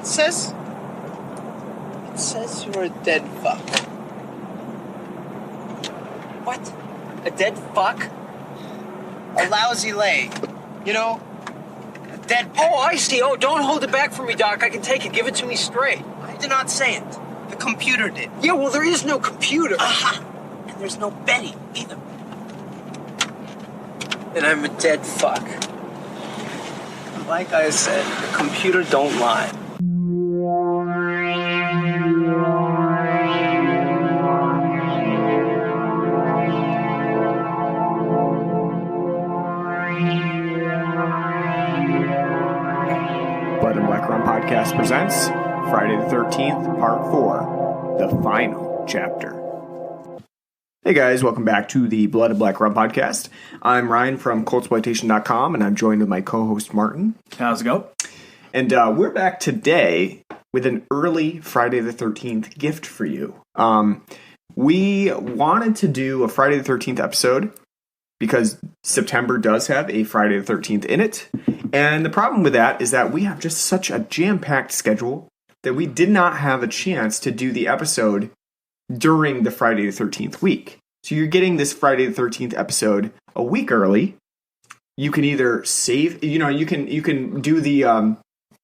It says you're a dead fuck. What? A dead fuck? A lousy lay. You know, a dead... Oh, I see. Oh, don't hold it back from me, Doc. I can take it. Give it to me straight. I did not say it. The computer did. Yeah, well, there is no computer. Aha! And there's no Betty either. And I'm a dead fuck. Like I said, the computer don't lie. Blood and Black Rum Podcast presents Friday the 13th, Part 4, the final chapter. Hey guys, welcome back to the Blood and Black Rum Podcast. I'm Ryan from Cultsploitation.com, and I'm joined with my co-host Martin. How's it go? And we're back today with an early Friday the 13th gift for you. We wanted to do a Friday the 13th episode because September does have a Friday the 13th in it. And the problem with that is that we have just such a jam-packed schedule that we did not have a chance to do the episode during the Friday the 13th week. So you're getting this Friday the 13th episode a week early. You can either save, you can do the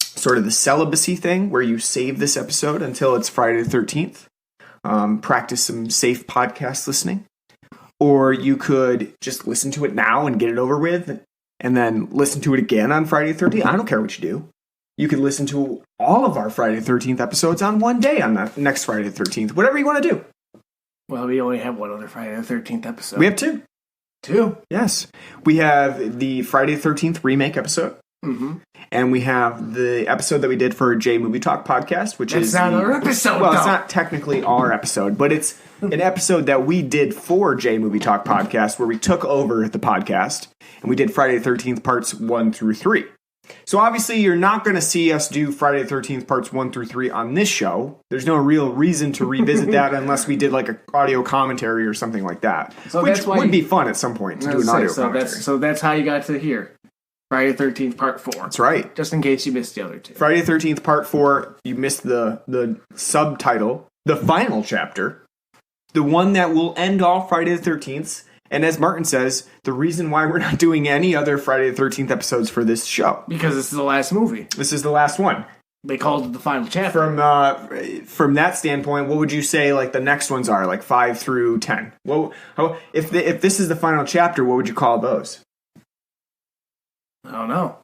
sort of the celibacy thing where you save this episode until it's Friday the 13th. Practice some safe podcast listening. Or you could just listen to it now and get it over with and then listen to it again on Friday the 13th. I don't care what you do. You could listen to all of our Friday the 13th episodes on one day on the next Friday the 13th. Whatever you want to do. Well, we only have one other Friday the 13th episode. We have two. Two? Yes. We have the Friday the 13th remake episode. Mm-hmm. And we have the episode that we did for Jay MovieTalk podcast, which That's is not our episode, Well, though. it's not technically our episode, but it's an episode that we did for Jay MovieTalk podcast where we took over the podcast and we did Friday the 13th parts 1 through 3. So obviously you're not going to see us do Friday the 13th parts 1 through 3 on this show. There's no real reason to revisit that unless we did like an audio commentary or something like that, So which that's why would be fun at some point to do an audio commentary. So that's how you got to here. Friday the 13th, Part 4. That's right. Just in case you missed the other two. Friday the 13th, Part 4, you missed the subtitle, the final chapter, the one that will end all Friday the 13th. And as Martin says, the reason why we're not doing any other Friday the 13th episodes for this show. Because this is the last movie. This is the last one. They called it the final chapter. From that standpoint, what would you say like the next ones are, like 5 through 10? Well, if this is the final chapter, what would you call those? I don't know.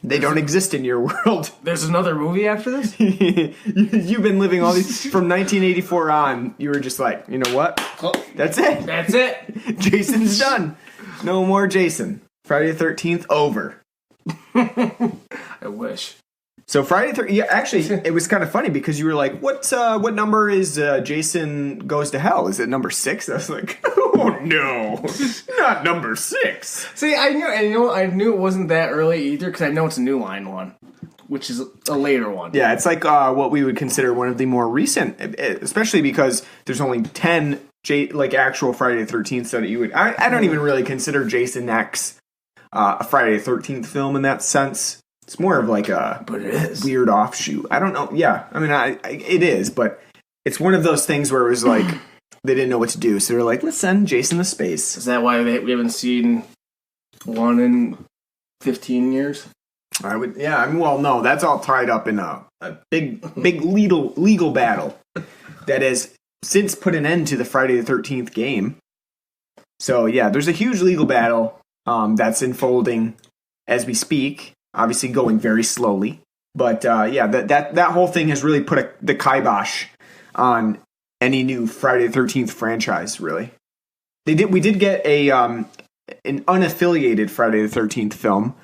They don't exist in your world. There's another movie after this? You've been living all these from 1984 on. You were just like, you know what? That's it. That's it. Jason's done. No more Jason. Friday the 13th over. I wish. So Friday the 13th. Yeah, actually, it was kind of funny because you were like, "What number is Jason Goes to Hell? Is it number 6?" I was like, "Oh no, not number 6." See, I knew it wasn't that early either because I know it's a New Line one, which is a later one. Yeah, it's like what we would consider one of the more recent, especially because there's only 10 actual Friday the 13th that you would. I don't even really consider Jason X a Friday the 13th film in that sense. It's more of like a weird offshoot. I don't know. Yeah, I mean, it is, but it's one of those things where it was like they didn't know what to do, so they're like, let's send Jason to space. Is that why we haven't seen one in 15 years? I would. Yeah. I mean, well, no, that's all tied up in a big legal battle that has since put an end to the Friday the 13th game. So yeah, there's a huge legal battle that's unfolding as we speak. Obviously going very slowly. But yeah, that whole thing has really put the kibosh on any new Friday the 13th franchise, really. We did get an unaffiliated Friday the 13th film,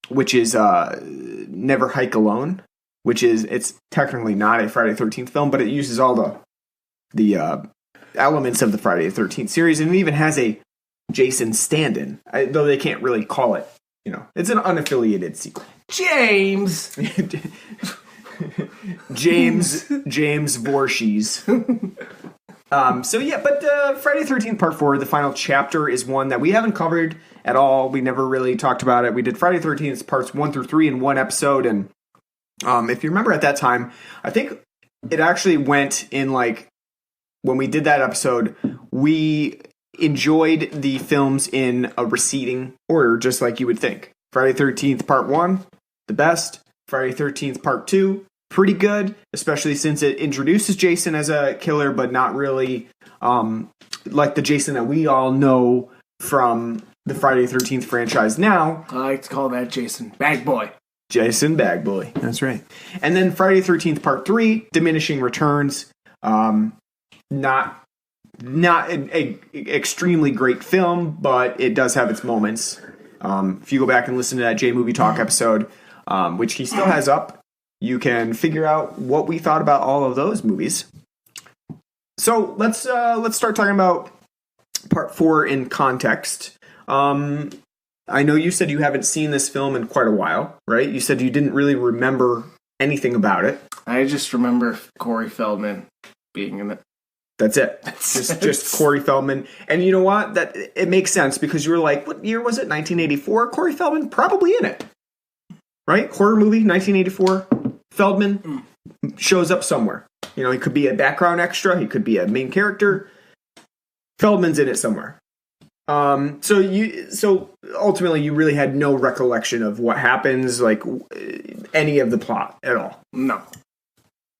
which is Never Hike Alone, it's technically not a Friday the 13th film, but it uses all the elements of the Friday the 13th series, and it even has a Jason stand-in, though they can't really call it. You know, it's an unaffiliated sequel. James Voorhees. So yeah, but Friday the 13th Part 4, the final chapter, is one that we haven't covered at all. We never really talked about it. We did Friday the 13th parts 1 through 3 in one episode, and If you remember at that time, I think it actually went in like, when we did that episode, we enjoyed the films in a receding order, just like you would think. Friday 13th Part 1, the best. Friday 13th Part 2, pretty good, especially since it introduces Jason as a killer, but not really like the Jason that we all know from the Friday 13th franchise now. I like to call that Jason Bag Boy. Jason Bag Boy, that's right. And then Friday 13th Part 3, Diminishing Returns. Not an extremely great film, but it does have its moments. If you go back and listen to that Jay MovieTalk episode, which he still has up, you can figure out what we thought about all of those movies. So let's start talking about Part 4 in context. I know you said you haven't seen this film in quite a while, right? You said you didn't really remember anything about it. I just remember Corey Feldman being in it. That's it. Just Corey Feldman. And you know what? That it makes sense because you were like, what year was it? 1984? Corey Feldman probably in it. Right? Horror movie, 1984. Feldman shows up somewhere. You know, he could be a background extra. He could be a main character. Feldman's in it somewhere. So ultimately you really had no recollection of what happens, like any of the plot at all. No.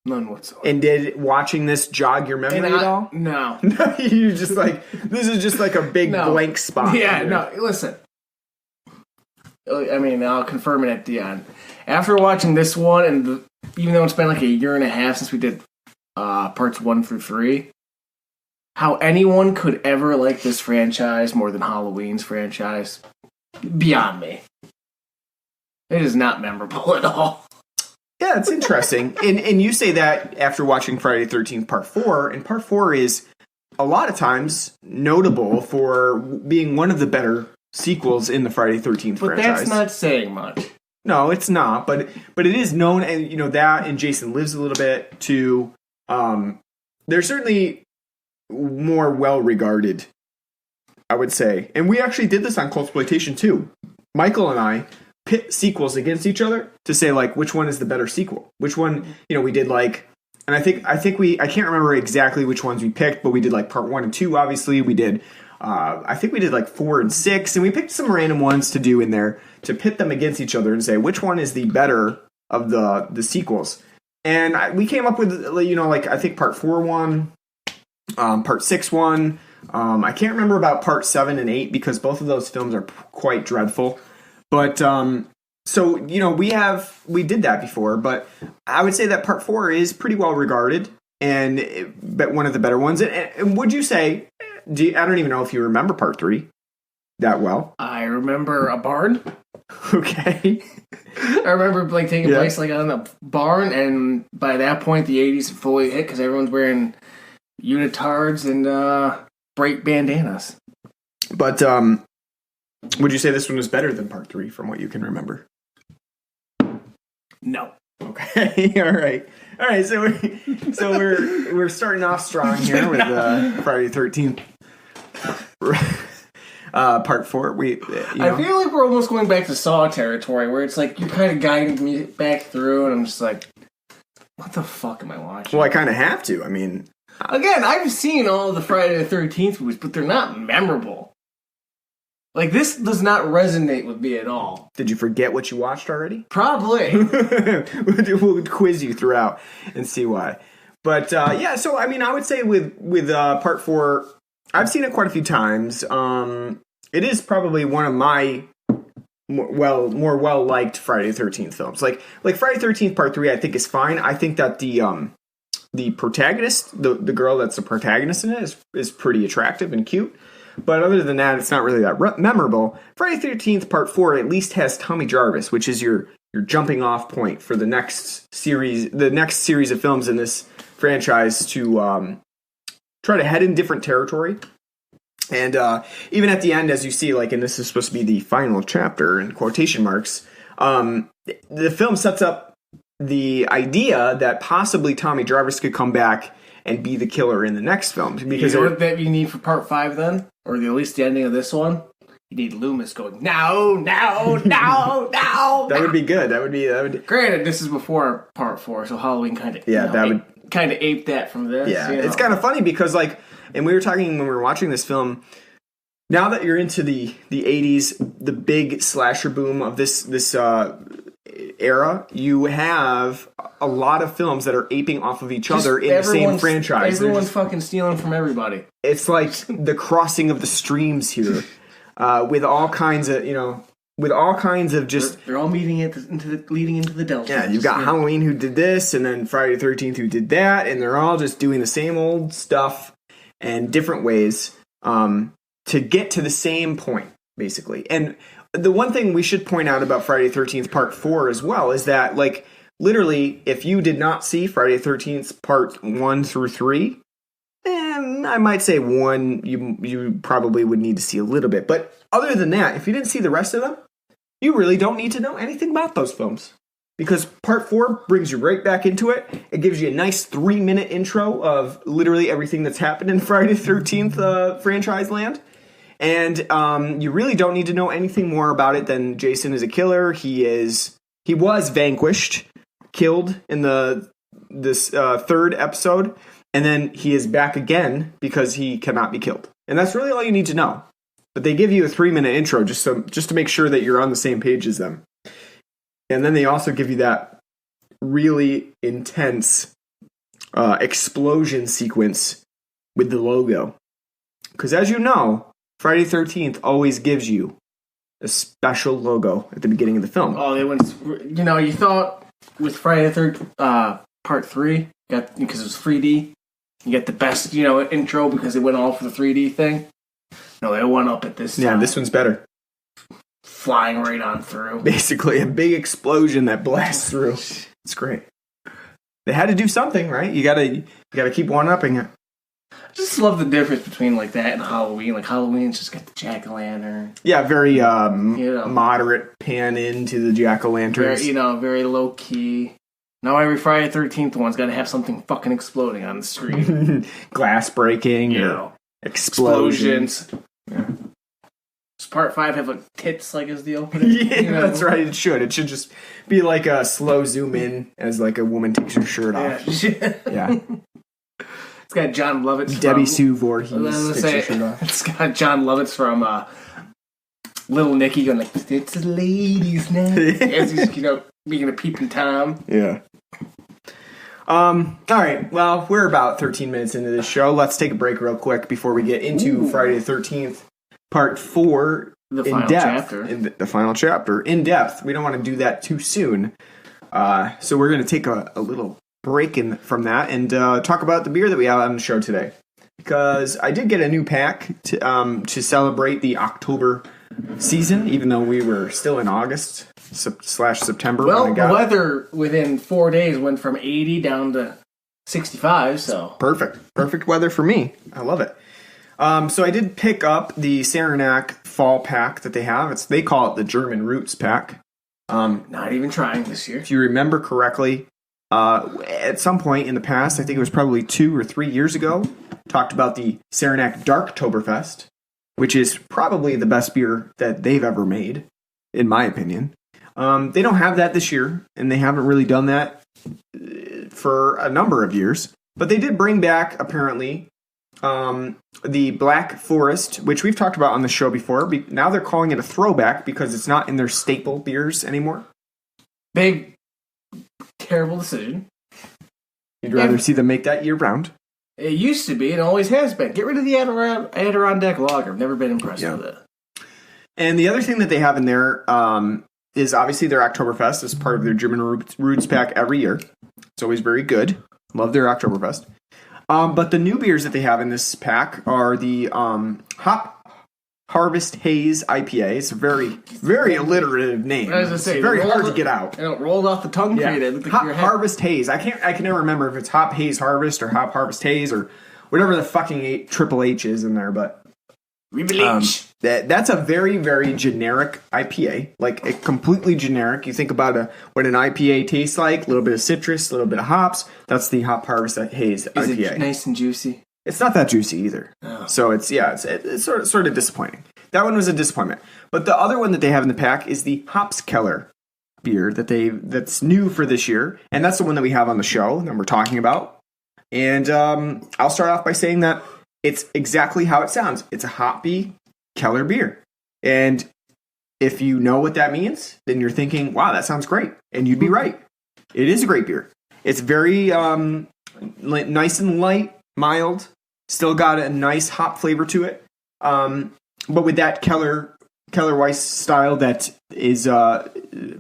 None whatsoever. And did watching this jog your memory at all? No. You're just like, this is just like a big blank spot. Yeah, no, listen. I mean, I'll confirm it at the end. After watching this one, and even though it's been like a year and a half since we did parts 1 through 3, how anyone could ever like this franchise more than Halloween's franchise, beyond me. It is not memorable at all. Yeah, it's interesting. and you say that after watching Friday the 13th Part 4, and Part 4 is a lot of times notable for being one of the better sequels in the Friday the 13th franchise. But that's not saying much. No, it's not, but it is known, and you know that, and Jason Lives a little bit too. They're certainly more well-regarded, I would say. And we actually did this on Cultsploitation too. Michael and I pit sequels against each other to say like which one is the better sequel. Which one, you know, we did like, and I think I can't remember exactly which ones we picked, but we did like part 1 and 2. Obviously, we did. I think we did like 4 and 6, and we picked some random ones to do in there to pit them against each other and say which one is the better of the sequels. And we came up with, you know, like I think part 4 won, part 6 won. I can't remember about part 7 and 8 because both of those films are quite dreadful. But so you know we did that before, but I would say that part 4 is pretty well regarded and but one of the better ones. And would you say? I don't even know if you remember part 3 that well. I remember a barn. Okay. I remember like taking place like on a barn, and by that point the 80s had fully hit because everyone's wearing unitards and bright bandanas. But would you say this one was better than part 3 from what you can remember? No. Okay. All right. So we're starting off strong here with Friday the 13th. Part 4. I feel like we're almost going back to Saw territory, where it's like you're kind of guiding me back through, and I'm just like, what the fuck am I watching? Well, I kind of have to. I mean, again, I've seen all of the Friday the 13th movies, but they're not memorable. Like, this does not resonate with me at all. Did you forget what you watched already? Probably. We'll quiz you throughout and see why. But, yeah, so, I mean, I would say with Part 4, I've seen it quite a few times. It is probably one of my more well-liked Friday the 13th films. Like Friday the 13th Part 3, I think is fine. I think that the protagonist, the girl that's the protagonist in it is pretty attractive and cute. But other than that, it's not really that memorable. Friday the 13th Part 4 at least has Tommy Jarvis, which is your jumping off point for the next series of films in this franchise to try to head in different territory. And even at the end, as you see, like, and this is supposed to be the final chapter in quotation marks, the film sets up the idea that possibly Tommy Jarvis could come back and be the killer in the next film. Because you know what that you need for part 5 then? Or at least the ending of this one? You need Loomis going, no, no, no, no. That would be good. That would. Granted, this is before part 4, so Halloween kind of kind of aped that from this. Yeah, it's kind of funny because and we were talking when we were watching this film. Now that you're into the 80s, the big slasher boom of this era, you have a lot of films that are aping off of each other in the same franchise. Everyone's fucking stealing from everybody. It's like the crossing of the streams here, with all kinds of just. They're all leading into the Delta. Yeah, you've got Halloween who did this, and then Friday the 13th who did that, and they're all just doing the same old stuff and different ways to get to the same point, basically. And the one thing we should point out about Friday the 13th Part 4 as well is that, literally, if you did not see Friday the 13th Part 1 through 3, I might say 1, you probably would need to see a little bit. But other than that, if you didn't see the rest of them, you really don't need to know anything about those films. Because Part 4 brings you right back into it. It gives you a nice 3-minute intro of literally everything that's happened in Friday the 13th franchise land. And you really don't need to know anything more about it than Jason is a killer. He was vanquished, killed in this third episode, and then he is back again because he cannot be killed. And that's really all you need to know. But they give you a 3-minute intro just to make sure that you're on the same page as them. And then they also give you that really intense explosion sequence with the logo. Because as you know, Friday the 13th always gives you a special logo at the beginning of the film. Oh, they went. You thought with Friday the 3rd Part 3, because it was 3D, you get the best intro because it went all for the 3D thing. No, they went up at this time. Yeah, this one's better. Flying right on through. Basically, a big explosion that blasts through. It's great. They had to do something, right? You gotta keep one-upping it. I just love the difference between that and Halloween. Halloween's just got the jack-o'-lantern. Yeah, very moderate pan into the jack-o'-lanterns. Very low-key. Now every Friday the 13th one's got to have something fucking exploding on the screen. Glass breaking, explosions. Yeah. Does Part 5 have tits as the opening? Yeah, that's right. It should. It should just be a slow zoom in as a woman takes her shirt off. Yeah. It's got John Lovitz Debbie Sue Voorhees takes her shirt off. It's got John Lovitz from Little Nicky going it's a ladies' night. As he's, being a peeping Tom. Yeah. All right. Well, we're about 13 minutes into this show. Let's take a break real quick before we get into Friday the 13th Part 4 the final chapter. The final chapter. In depth. We don't want to do that too soon. So we're going to take a little break from that and talk about the beer that we have on the show today. Because I did get a new pack to celebrate the October season, even though we were still in August / September. Well, the weather within 4 days went from 80 down to 65, so... Perfect weather for me. I love it. So I did pick up the Saranac fall pack that they have. They call it the German Roots pack. Not even trying this year. If you remember correctly, at some point in the past, I think it was probably 2 or 3 years ago, talked about the Saranac Darktoberfest, which is probably the best beer that they've ever made, in my opinion. They don't have that this year, and they haven't really done that for a number of years. But they did bring back, apparently, the Black Forest, which we've talked about on the show before. Now they're calling it a throwback because it's not in their staple beers anymore. Big, terrible decision. You'd rather see them make that year-round. It used to be, and always has been. Get rid of the Adirondack Lager. I've never been impressed with it. And the other thing that they have in there is obviously their Oktoberfest as part of their German Roots pack every year. It's always very good. Love their Oktoberfest. But the new beers that they have in this pack are the Hop Harvest Haze IPA. It's a very, very alliterative name. It's very hard to get out. And it rolled off the tongue for you. Hop Harvest Haze. I can never remember if it's Hop Haze Harvest or Hop Harvest Haze or whatever the fucking Triple H is in there. But that's a very, very generic IPA. Completely generic. You think about what an IPA tastes like. A little bit of citrus, a little bit of hops. That's the Hop Harvest Haze IPA. Is it nice and juicy? It's not that juicy either. Oh. So it's sort of disappointing. that one was a disappointment. But the other one that they have in the pack is the Hopskeller beer that's new for this year, and that's the one that we have on the show that we're talking about. And I'll start off by saying that it's exactly how it sounds. It's a hoppy Keller beer. And if you know what that means, then you're thinking, wow, that sounds great. And you'd be right. It is a great beer. It's very nice and light, mild, still got a nice hop flavor to it. But with that Keller Weiss style that is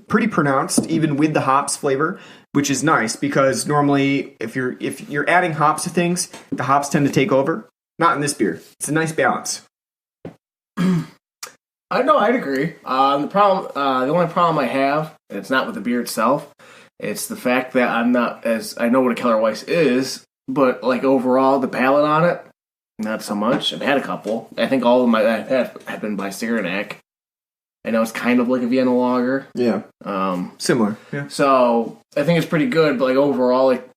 pretty pronounced, even with the hops flavor, which is nice because normally if you're adding hops to things, the hops tend to take over. Not in this beer. It's a nice balance. I know, I'd agree. The only problem I have, and it's not with the beer itself, it's the fact that I know what a Keller Weiss is, but like overall, the palate on it, not so much. I've had a couple. I think all of them I've had have been by Saranac. I know it's kind of like a Vienna lager. Yeah. Similar. Yeah. So I think it's pretty good, but like overall, like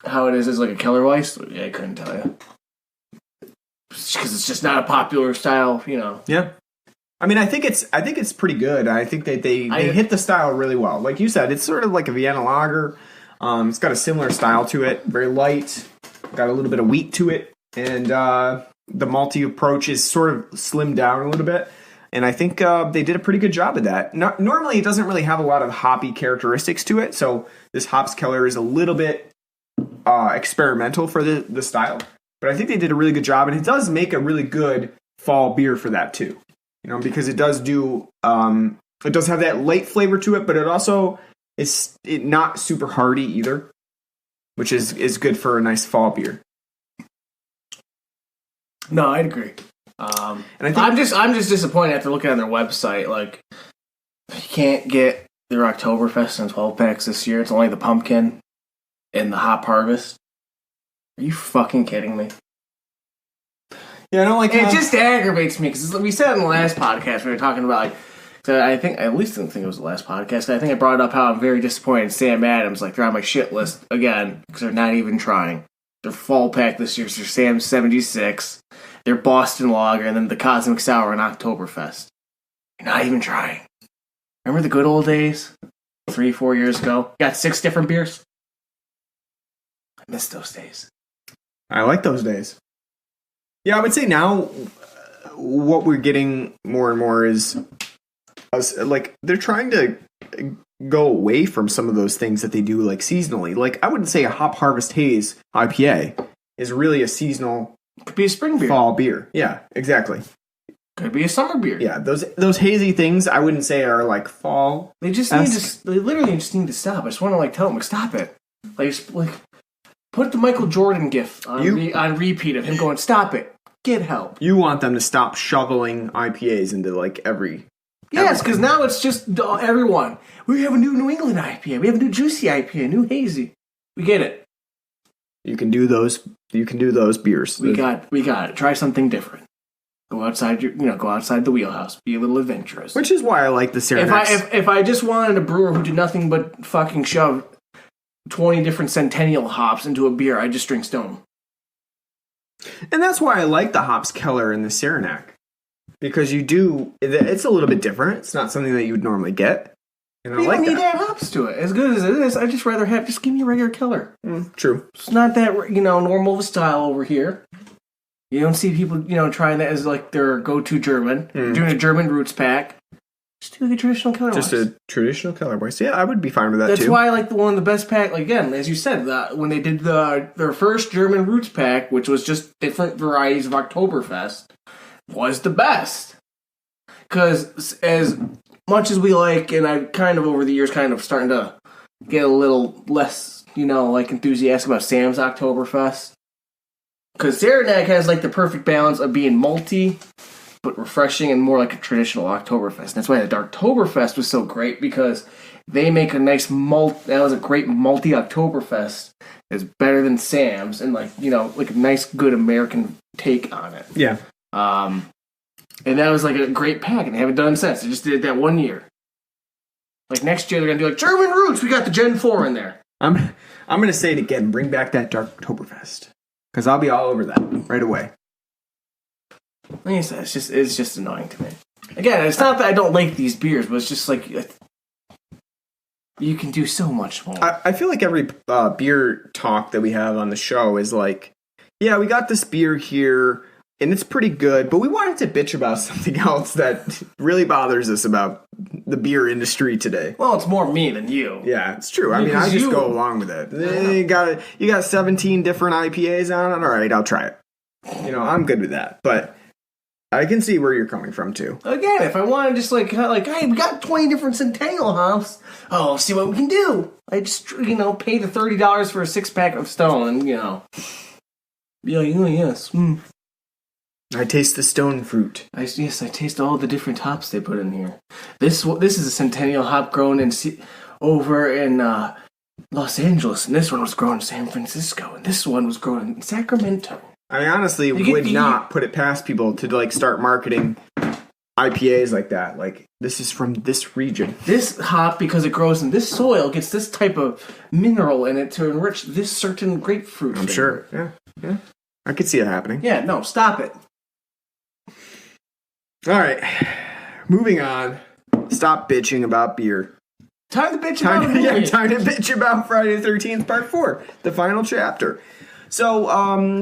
how it is like a Keller Weiss, I couldn't tell you. Because it's just not a popular style, you know. Yeah. I mean, I think it's pretty good. I think that they hit the style really well. Like you said, it's sort of like a Vienna lager. It's got a similar style to it. Very light. Got a little bit of wheat to it. And the malty approach is sort of slimmed down a little bit. And I think they did a pretty good job of that. Normally, it doesn't really have a lot of hoppy characteristics to it. So this Hopskeller is a little bit experimental for the style. But I think they did a really good job. And it does make a really good fall beer for that, too. You know, because it does have that light flavor to it, but it also is not super hearty either, which is good for a nice fall beer. No, I'd agree. And I'm just disappointed after looking on their website. Like, you can't get their Oktoberfest in 12 packs this year. It's only the pumpkin and the hop harvest. Are you fucking kidding me? Yeah, I don't like. It just aggravates me because we said in the last podcast we were talking about like. So I at least didn't think it was the last podcast. I think I brought up how I'm very disappointed in Sam Adams. Like they're on my shit list again because they're not even trying. Their fall pack this year is their Sam 76, their Boston Lager, and then the Cosmic Sour and Oktoberfest. You're not even trying. Remember the good old days? 3-4 years ago, got 6 different beers. I miss those days. I like those days. Yeah, I would say now what we're getting more and more is like they're trying to go away from some of those things that they do like seasonally. Like I wouldn't say a Hop Harvest Haze IPA is really a seasonal could be a spring beer. Fall beer. Yeah, exactly. Could be a summer beer. Yeah, those hazy things I wouldn't say are like fall. They just need to they literally just need to stop. I just want to like tell them like stop it. Like put the Michael Jordan gif on repeat of him going, stop it. Get help. You want them to stop shoveling IPAs into, like, every... Yes, because now it's just everyone. We have a new New England IPA. We have a new Juicy IPA, a new Hazy. We get it. You can do those beers. We got it. Try something different. Go outside go outside the wheelhouse. Be a little adventurous. Which is why I like the Saranac. If I just wanted a brewer who did nothing but fucking shove 20 different Centennial hops into a beer, I just drink Stone. And that's why I like the Hopskeller and the Saranac. Because it's a little bit different. It's not something that you would normally get. And you don't need to add hops to it. As good as it is, I'd just rather just give me a regular Keller. True. It's not that, normal of a style over here. You don't see people, trying that as like their go-to German. Doing a German roots pack. Just do the traditional Keller Weiss. Just a traditional Keller Weiss. Yeah, I would be fine with that, That's too. why I like one of the best pack. Like, again, as you said, when they did their first German roots pack, which was just different varieties of Oktoberfest, was the best. Because as much as we like, and I kind of over the years kind of starting to get a little less, enthusiastic about Sam's Oktoberfest. Because Saranac has like the perfect balance of being malty, but refreshing and more like a traditional Oktoberfest. And that's why the Darktoberfest was so great, because they make a nice that was a great malty Oktoberfest. It's better than Sam's, and like a nice good American take on it. Yeah. And that was like a great pack, and they haven't done it since. They just did it that one year. Like next year, they're gonna do like German roots. We got the Gen 4 in there. I'm gonna say it again. Bring back that Darktoberfest, because I'll be all over that right away. It's just annoying to me. Again, it's not that I don't like these beers, but it's just like you can do so much more. I feel like every beer talk that we have on the show is like, yeah, we got this beer here, and it's pretty good, but we wanted to bitch about something else that really bothers us about the beer industry today. Well, it's more me than you. Yeah, it's true. I mean, I just go along with it. You got 17 different IPAs on it? All right, I'll try it. I'm good with that, but I can see where you're coming from, too. Again, if I want to just hey, we got 20 different Centennial hops. Oh, see what we can do. I just, pay the $30 for a 6-pack of Stone, and, yes. I taste the stone fruit. I taste all the different hops they put in here. This is a Centennial hop grown over in Los Angeles, and this one was grown in San Francisco, and this one was grown in Sacramento. I honestly would not put it past people to start marketing IPAs like that. Like, this is from this region. This hop, because it grows in this soil, gets this type of mineral in it to enrich this certain grapefruit. I'm sure. Yeah. I could see it happening. Yeah, no, stop it. All right. Moving on. Stop bitching about beer. Time to bitch about it. Yeah, time to bitch about Friday the 13th Part 4, the final chapter. So,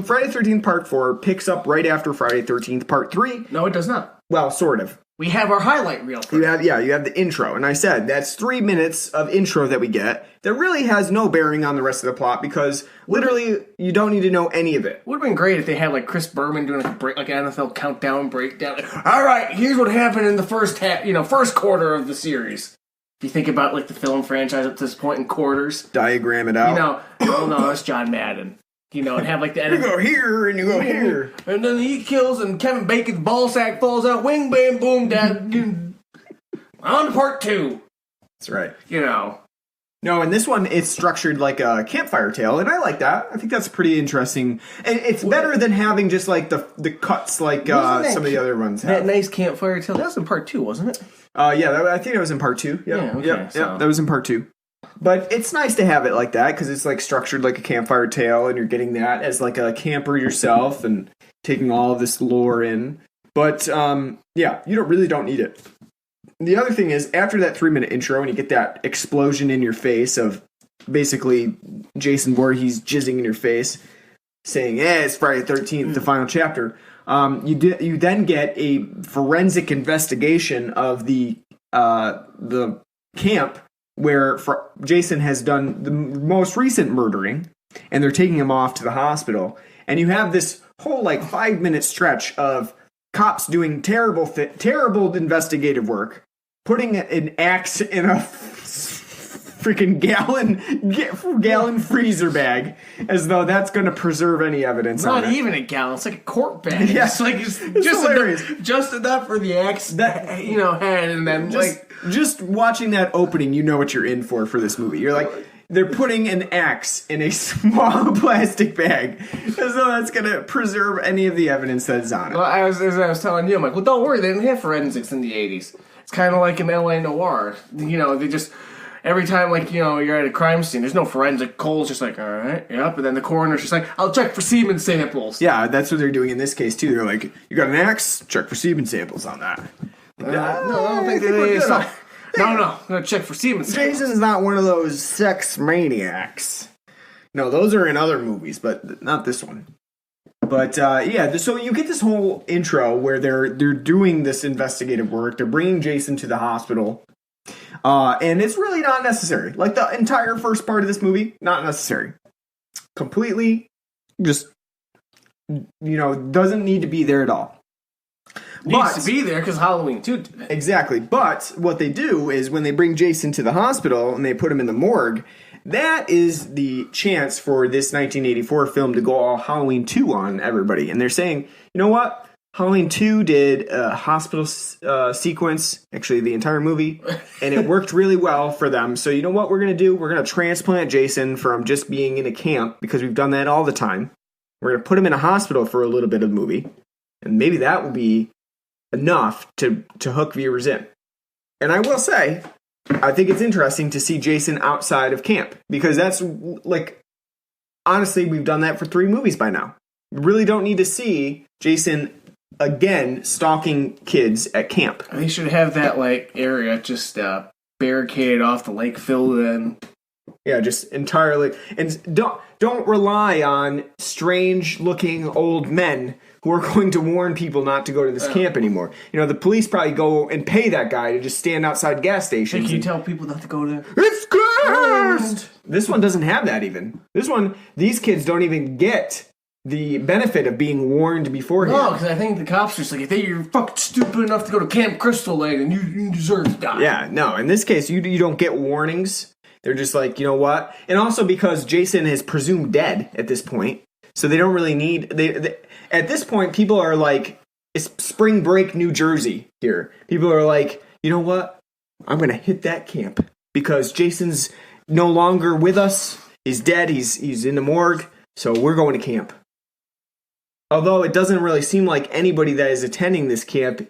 Friday the 13th Part 4 picks up right after Friday the 13th Part 3. No, it does not. Well, sort of. We have our highlight reel. You have the intro. And I said, that's 3 minutes of intro that we get that really has no bearing on the rest of the plot because literally you don't need to know any of it. Would have been great if they had Chris Berman doing an NFL countdown breakdown. All right, here's what happened in the first first quarter of the series. If you think about the film franchise up to this point in quarters. Diagram it out. No, that's John Madden. And have the you go here and you go here. And then he kills and Kevin Bacon's ball sack falls out. Wing, bam, boom, dad. On to part 2. That's right. No, in this one, it's structured like a campfire tale, and I like that. I think that's pretty interesting. And it's better than having just the cuts some of the other ones have. That nice campfire tale, that was in part 2, wasn't it? I think it was in part 2. Yep, that was in part 2. But it's nice to have it like that, because it's structured like a campfire tale, and you're getting that as a camper yourself, and taking all of this lore in. But, you really don't need it. The other thing is, after that 3-minute intro, and you get that explosion in your face of basically Jason Voorhees jizzing in your face, saying, it's Friday the 13th, the final chapter, you then get a forensic investigation of the camp where Jason has done the most recent murdering, and they're taking him off to the hospital. And you have this whole 5-minute stretch of cops doing terrible investigative work, putting an axe in a freaking gallon freezer bag, as though that's going to preserve any evidence. Not even a gallon; it's like a quart bag. Yeah, it's just hilarious. Just enough for the axe, head, and then just watching that opening, you know what you're in for this movie. You're like, they're putting an axe in a small plastic bag, as though that's going to preserve any of the evidence that's on it. Well, as I was telling you, I'm like, well, don't worry, they didn't have forensics in the 80s. It's kind of like an LA noir. They just, every time, you're at a crime scene, there's no forensic. Cole's just all right, yep. And then the coroner's just I'll check for semen samples. Yeah, that's what they're doing in this case, too. They're like, you got an axe? Check for semen samples on that. No, I don't think they did. No, I'm going to check for semen samples. Jason's not one of those sex maniacs. No, those are in other movies, but not this one. But, so you get this whole intro where they're doing this investigative work. They're bringing Jason to the hospital. And it's really not necessary. The entire first part of this movie, not necessary. Completely just, doesn't need to be there at all. Needs to be there because Halloween 2 did it. Exactly. But what they do is when they bring Jason to the hospital and they put him in the morgue, that is the chance for this 1984 film to go all Halloween 2 on everybody. And they're saying, you know what? Halloween 2 did a hospital sequence, actually the entire movie, and it worked really well for them. So you know what we're going to do? We're going to transplant Jason from just being in a camp, because we've done that all the time. We're going to put him in a hospital for a little bit of the movie, and maybe that will be enough to hook viewers in. And I will say, I think it's interesting to see Jason outside of camp, because that's honestly, we've done that for 3 movies by now. We really don't need to see Jason again stalking kids at camp. They should have that like area just barricaded off the lake filled in. Yeah, just entirely. And don't rely on strange-looking old men who are going to warn people not to go to this camp anymore. You know, the police probably go and pay that guy to just stand outside gas stations. Can you tell people not to go there? It's cursed! This one doesn't have that even. These kids don't even get the benefit of being warned beforehand. No, because I think the cops are just like, if you're fucking stupid enough to go to Camp Crystal Lake, and you deserve to die. Yeah, no. In this case, you don't get warnings. They're just like, you know what? And also because Jason is presumed dead at this point, so they don't really need... They at this point, people are like, it's spring break New Jersey here. People are like, you know what? I'm going to hit that camp because Jason's no longer with us. He's dead. He's in the morgue, so we're going to camp. Although it doesn't really seem like anybody that is attending this camp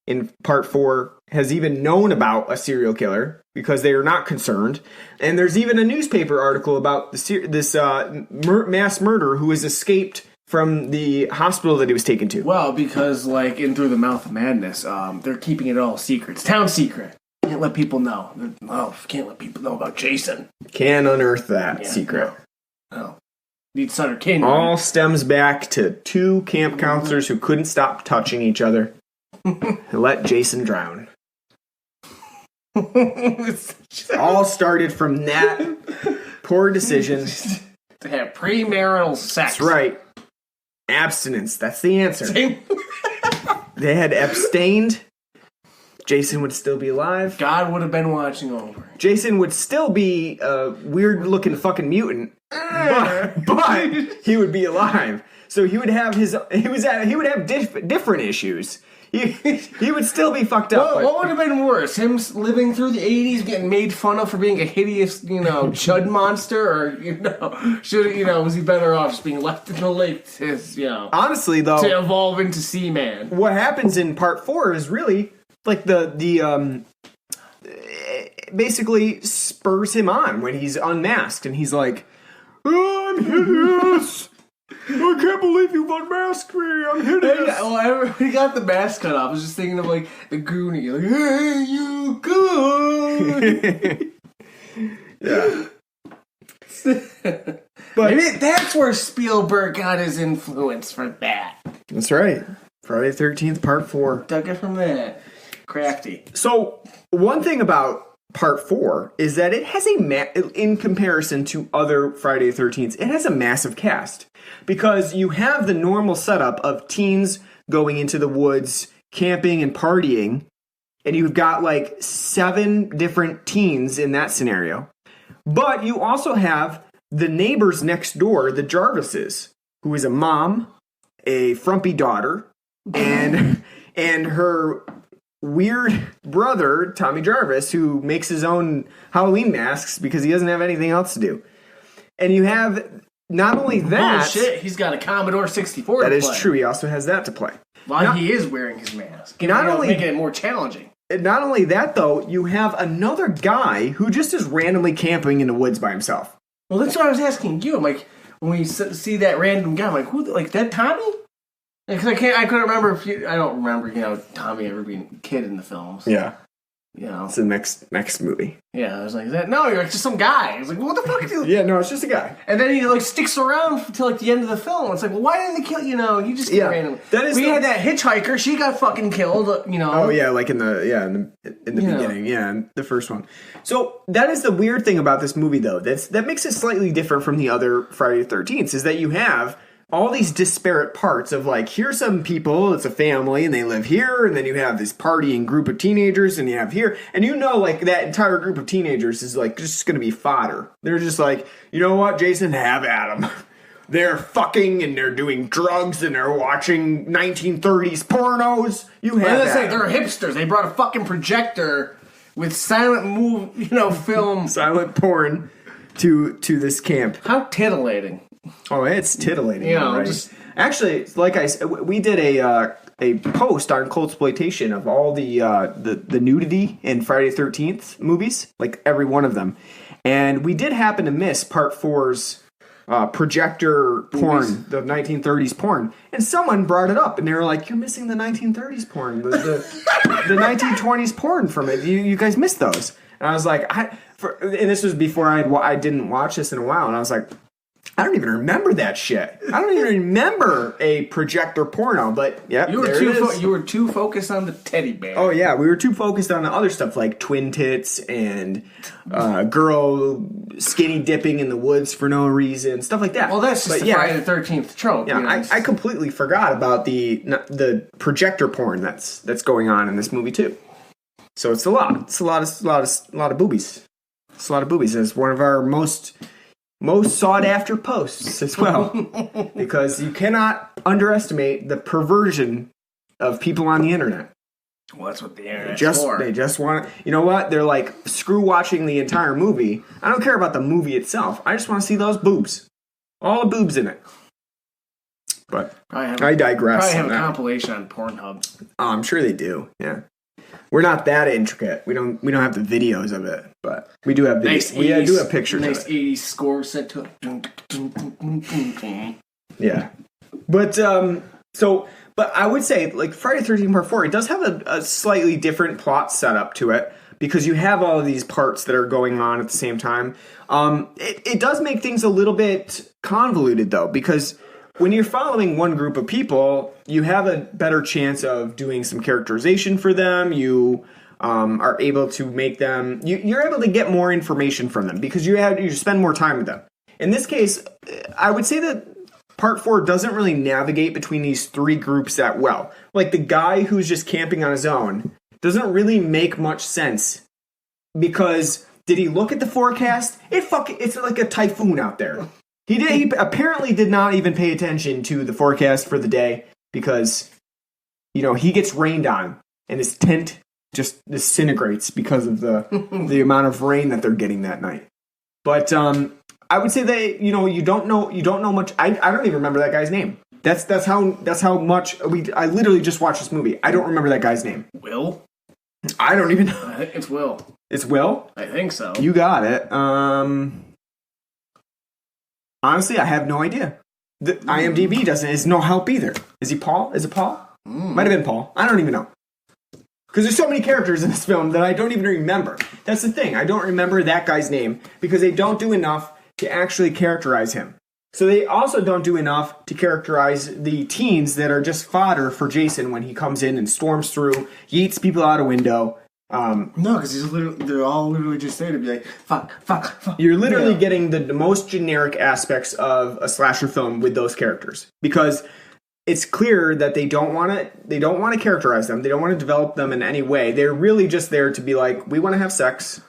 in part 4 has even known about a serial killer because they are not concerned. And there's even a newspaper article about this mass murderer who has escaped from the hospital that he was taken to. Well, because like in Through the Mouth of Madness, they're keeping it all secret. It's town secret. Can't let people know. Can't let people know about Jason. Can't unearth that secret. No. Need Sutter King. All stems back to 2 camp counselors who couldn't stop touching each other and let Jason drown. All started from that poor decision to have premarital sex. That's right. Abstinence. That's the answer. They had abstained. Jason would still be alive. God would have been watching over. Jason would still be a weird-looking fucking mutant, but he would be alive. So he would have different issues. He would still be fucked up. What would have been worse? Him living through the 80s, getting made fun of for being a hideous, chud monster, or was he better off just being left in the lake to, honestly though, to evolve into Seaman? What happens in part 4 is really like the basically spurs him on when he's unmasked and he's like, I'm hideous. I can't believe you've unmasked me. I'm hideous. Well, he got the mask cut off. I was just thinking of like the Goonie, like, hey, you good? Yeah. But maybe that's where Spielberg got his influence for that. That's right. Friday the 13th, part 4. Dug it from that. Crafty. So, one thing about part 4 is that it has in comparison to other Friday the 13th, it has a massive cast. Because you have the normal setup of teens going into the woods, camping and partying, and you've got like 7 different teens in that scenario. But you also have the neighbors next door, the Jarvises, who is a mom, a frumpy daughter, and her weird brother, Tommy Jarvis, who makes his own Halloween masks because he doesn't have anything else to do. And you have not only that... Oh shit, he's got a Commodore 64 That to is play. true, he also has that to play. Well, he is wearing his mask. Making it more challenging. Not only that, though, you have another guy who just is randomly camping in the woods by himself. Well, that's what I was asking you. I'm like, when we see that random guy, I'm like, who? Like that Tommy? Because I couldn't remember I don't remember, Tommy ever being a kid in the films. Yeah. It's the next movie. Yeah, I was like, no, you're just some guy. I was like, what the fuck? Yeah, no, it's just a guy. And then he like sticks around until like the end of the film. It's like, well, why didn't they kill? He just killed randomly. Had that hitchhiker. She got fucking killed. Oh yeah, like in the beginning. Yeah, in the first one. So that is the weird thing about this movie, though. That makes it slightly different from the other Friday the 13th. Is that you have all these disparate parts of like, here's some people, it's a family, and they live here, and then you have this partying group of teenagers, and you have here, and like that entire group of teenagers is like just gonna be fodder. They're just like, you know what, Jason, have at them. They're fucking, and they're doing drugs, and they're watching 1930s pornos. You have that. They're hipsters. They brought a fucking projector with silent film. Silent porn to this camp. How titillating. Oh, it's titillating. Right? Actually, like I said, we did a post on Coldsploitation of all the nudity in Friday the 13th movies, like every one of them. And we did happen to miss part 4's projector porn, the 1930s porn, and someone brought it up, and they were like, "You're missing the 1930s porn, the 1920s porn from it. You guys missed those." And I was like, and this was before I didn't watch this in a while, and I was like, I don't even remember that shit. I don't even remember a projector porno, but yeah, you were too focused on the teddy bear. Oh yeah, we were too focused on the other stuff like twin tits and girl skinny dipping in the woods for no reason, stuff like that. Well, that's just the Friday the 13th trope. Yeah, I completely forgot about the projector porn that's going on in this movie too. So it's a lot. It's a lot of boobies. It's a lot of boobies. It's one of our most sought after posts as well, because you cannot underestimate the perversion of people on the internet. Well, that's what the internet's for. They just want, you know what? They're like, screw watching the entire movie. I don't care about the movie itself. I just want to see those boobs, all the boobs in it. But I digress. Probably have a compilation on Pornhub. Oh, I'm sure they do. Yeah. We're not that intricate. We don't have the videos of it, but we do have videos. We do have pictures of it. Nice 80s score set to it. Yeah. But I would say, like, Friday the 13th Part 4, it does have a slightly different plot setup to it, because you have all of these parts that are going on at the same time. It does make things a little bit convoluted, though, because when you're following one group of people, you have a better chance of doing some characterization for them. You are able to make them... You're able to get more information from them because you spend more time with them. In this case, I would say that Part 4 doesn't really navigate between these three groups that well. Like, the guy who's just camping on his own doesn't really make much sense, because did he look at the forecast? It's like a typhoon out there. He apparently did not even pay attention to the forecast for the day, because, he gets rained on and his tent just disintegrates because of the amount of rain that they're getting that night. But I would say that you don't know much. I don't even remember that guy's name. That's how much I literally just watched this movie. I don't remember that guy's name. Will? I don't even know. I think it's Will. It's Will? I think so. You got it. Honestly, I have no idea. The IMDb is no help either. Is he Paul? Is it Paul? Might have been Paul. I don't even know. Because there's so many characters in this film that I don't even remember. That's the thing. I don't remember that guy's name because they don't do enough to actually characterize him. So they also don't do enough to characterize the teens that are just fodder for Jason when he comes in and storms through, yeets people out a window. No, because they're all literally just there to be like, fuck. You're literally getting the most generic aspects of a slasher film with those characters, because it's clear that they don't want to characterize them. They don't want to develop them in any way. They're really just there to be like, we want to have sex.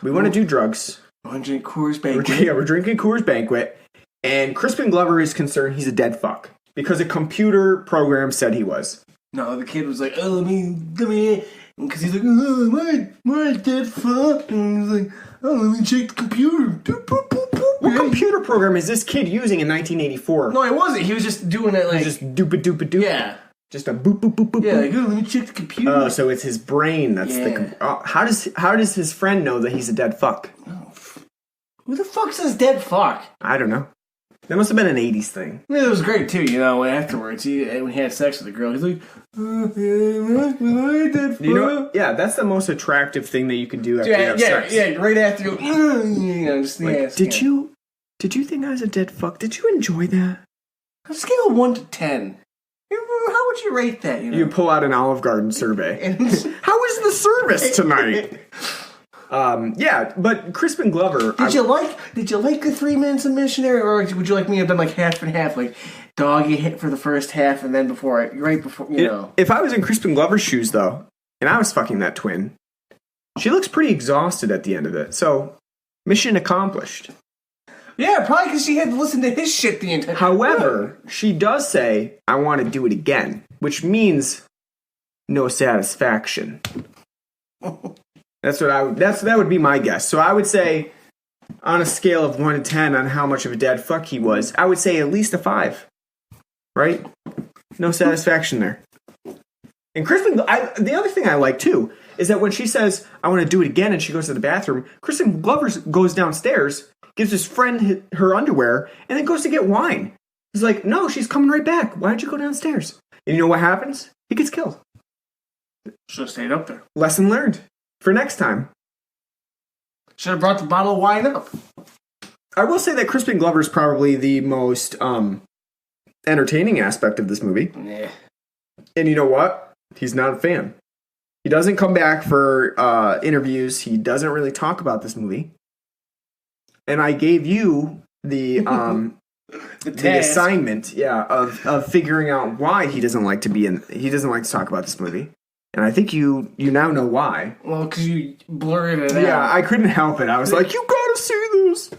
We want to do drugs. We want to drink Coors Banquet. We're drinking Coors Banquet. And Crispin Glover is concerned he's a dead fuck because a computer program said he was. No, the kid was like, oh, let me... Because he's like, oh, my dead fuck. And he's like, oh, let me check the computer. What computer program is this kid using in 1984? No, it wasn't. He was just doing it like... Just doop-a-doop-a-doop? Yeah. Just a boop-boop-boop-boop-boop? Yeah, like, oh, let me check the computer. Oh, so it's his brain that's the... how does his friend know that he's a dead fuck? Oh, who the fuck says dead fuck? I don't know. That must have been an 80s thing. I mean, it was great, too, afterwards. When he had sex with the girl, he's like, dead fuck. That's the most attractive thing that you can do after you have sex. Yeah, right after you, just the ass. Did you think I was a dead fuck? Did you enjoy that? On a scale of 1 to 10, how would you rate that? You pull out an Olive Garden survey. How was the service tonight? But Crispin Glover... Did you like the 3 minutes of Missionary, or would you like me to have done like half and half, like doggy hit for the first half and then right before, If I was in Crispin Glover's shoes, though, and I was fucking that twin, she looks pretty exhausted at the end of it, so mission accomplished. Yeah, probably because she had to listen to his shit the entire time. However, she does say, I want to do it again, which means no satisfaction. That would be my guess. So I would say, on a scale of 1 to 10 on how much of a dead fuck he was, I would say at least a 5. Right? No satisfaction there. And Crispin, the other thing I like too is that when she says, I want to do it again, and she goes to the bathroom, Crispin Glover goes downstairs. gives his friend her underwear, and then goes to get wine. He's like, no, she's coming right back. Why'd you go downstairs? And you know what happens? He gets killed. Should have stayed up there. Lesson learned for next time. Should have brought the bottle of wine up. I will say that Crispin Glover is probably the most entertaining aspect of this movie. Yeah. And you know what? He's not a fan. He doesn't come back for interviews. He doesn't really talk about this movie. And I gave you the the assignment, of figuring out why he doesn't like to talk about this movie. And I think you now know why. Well, because you blurred it out. Yeah, I couldn't help it. I was like, you gotta see this.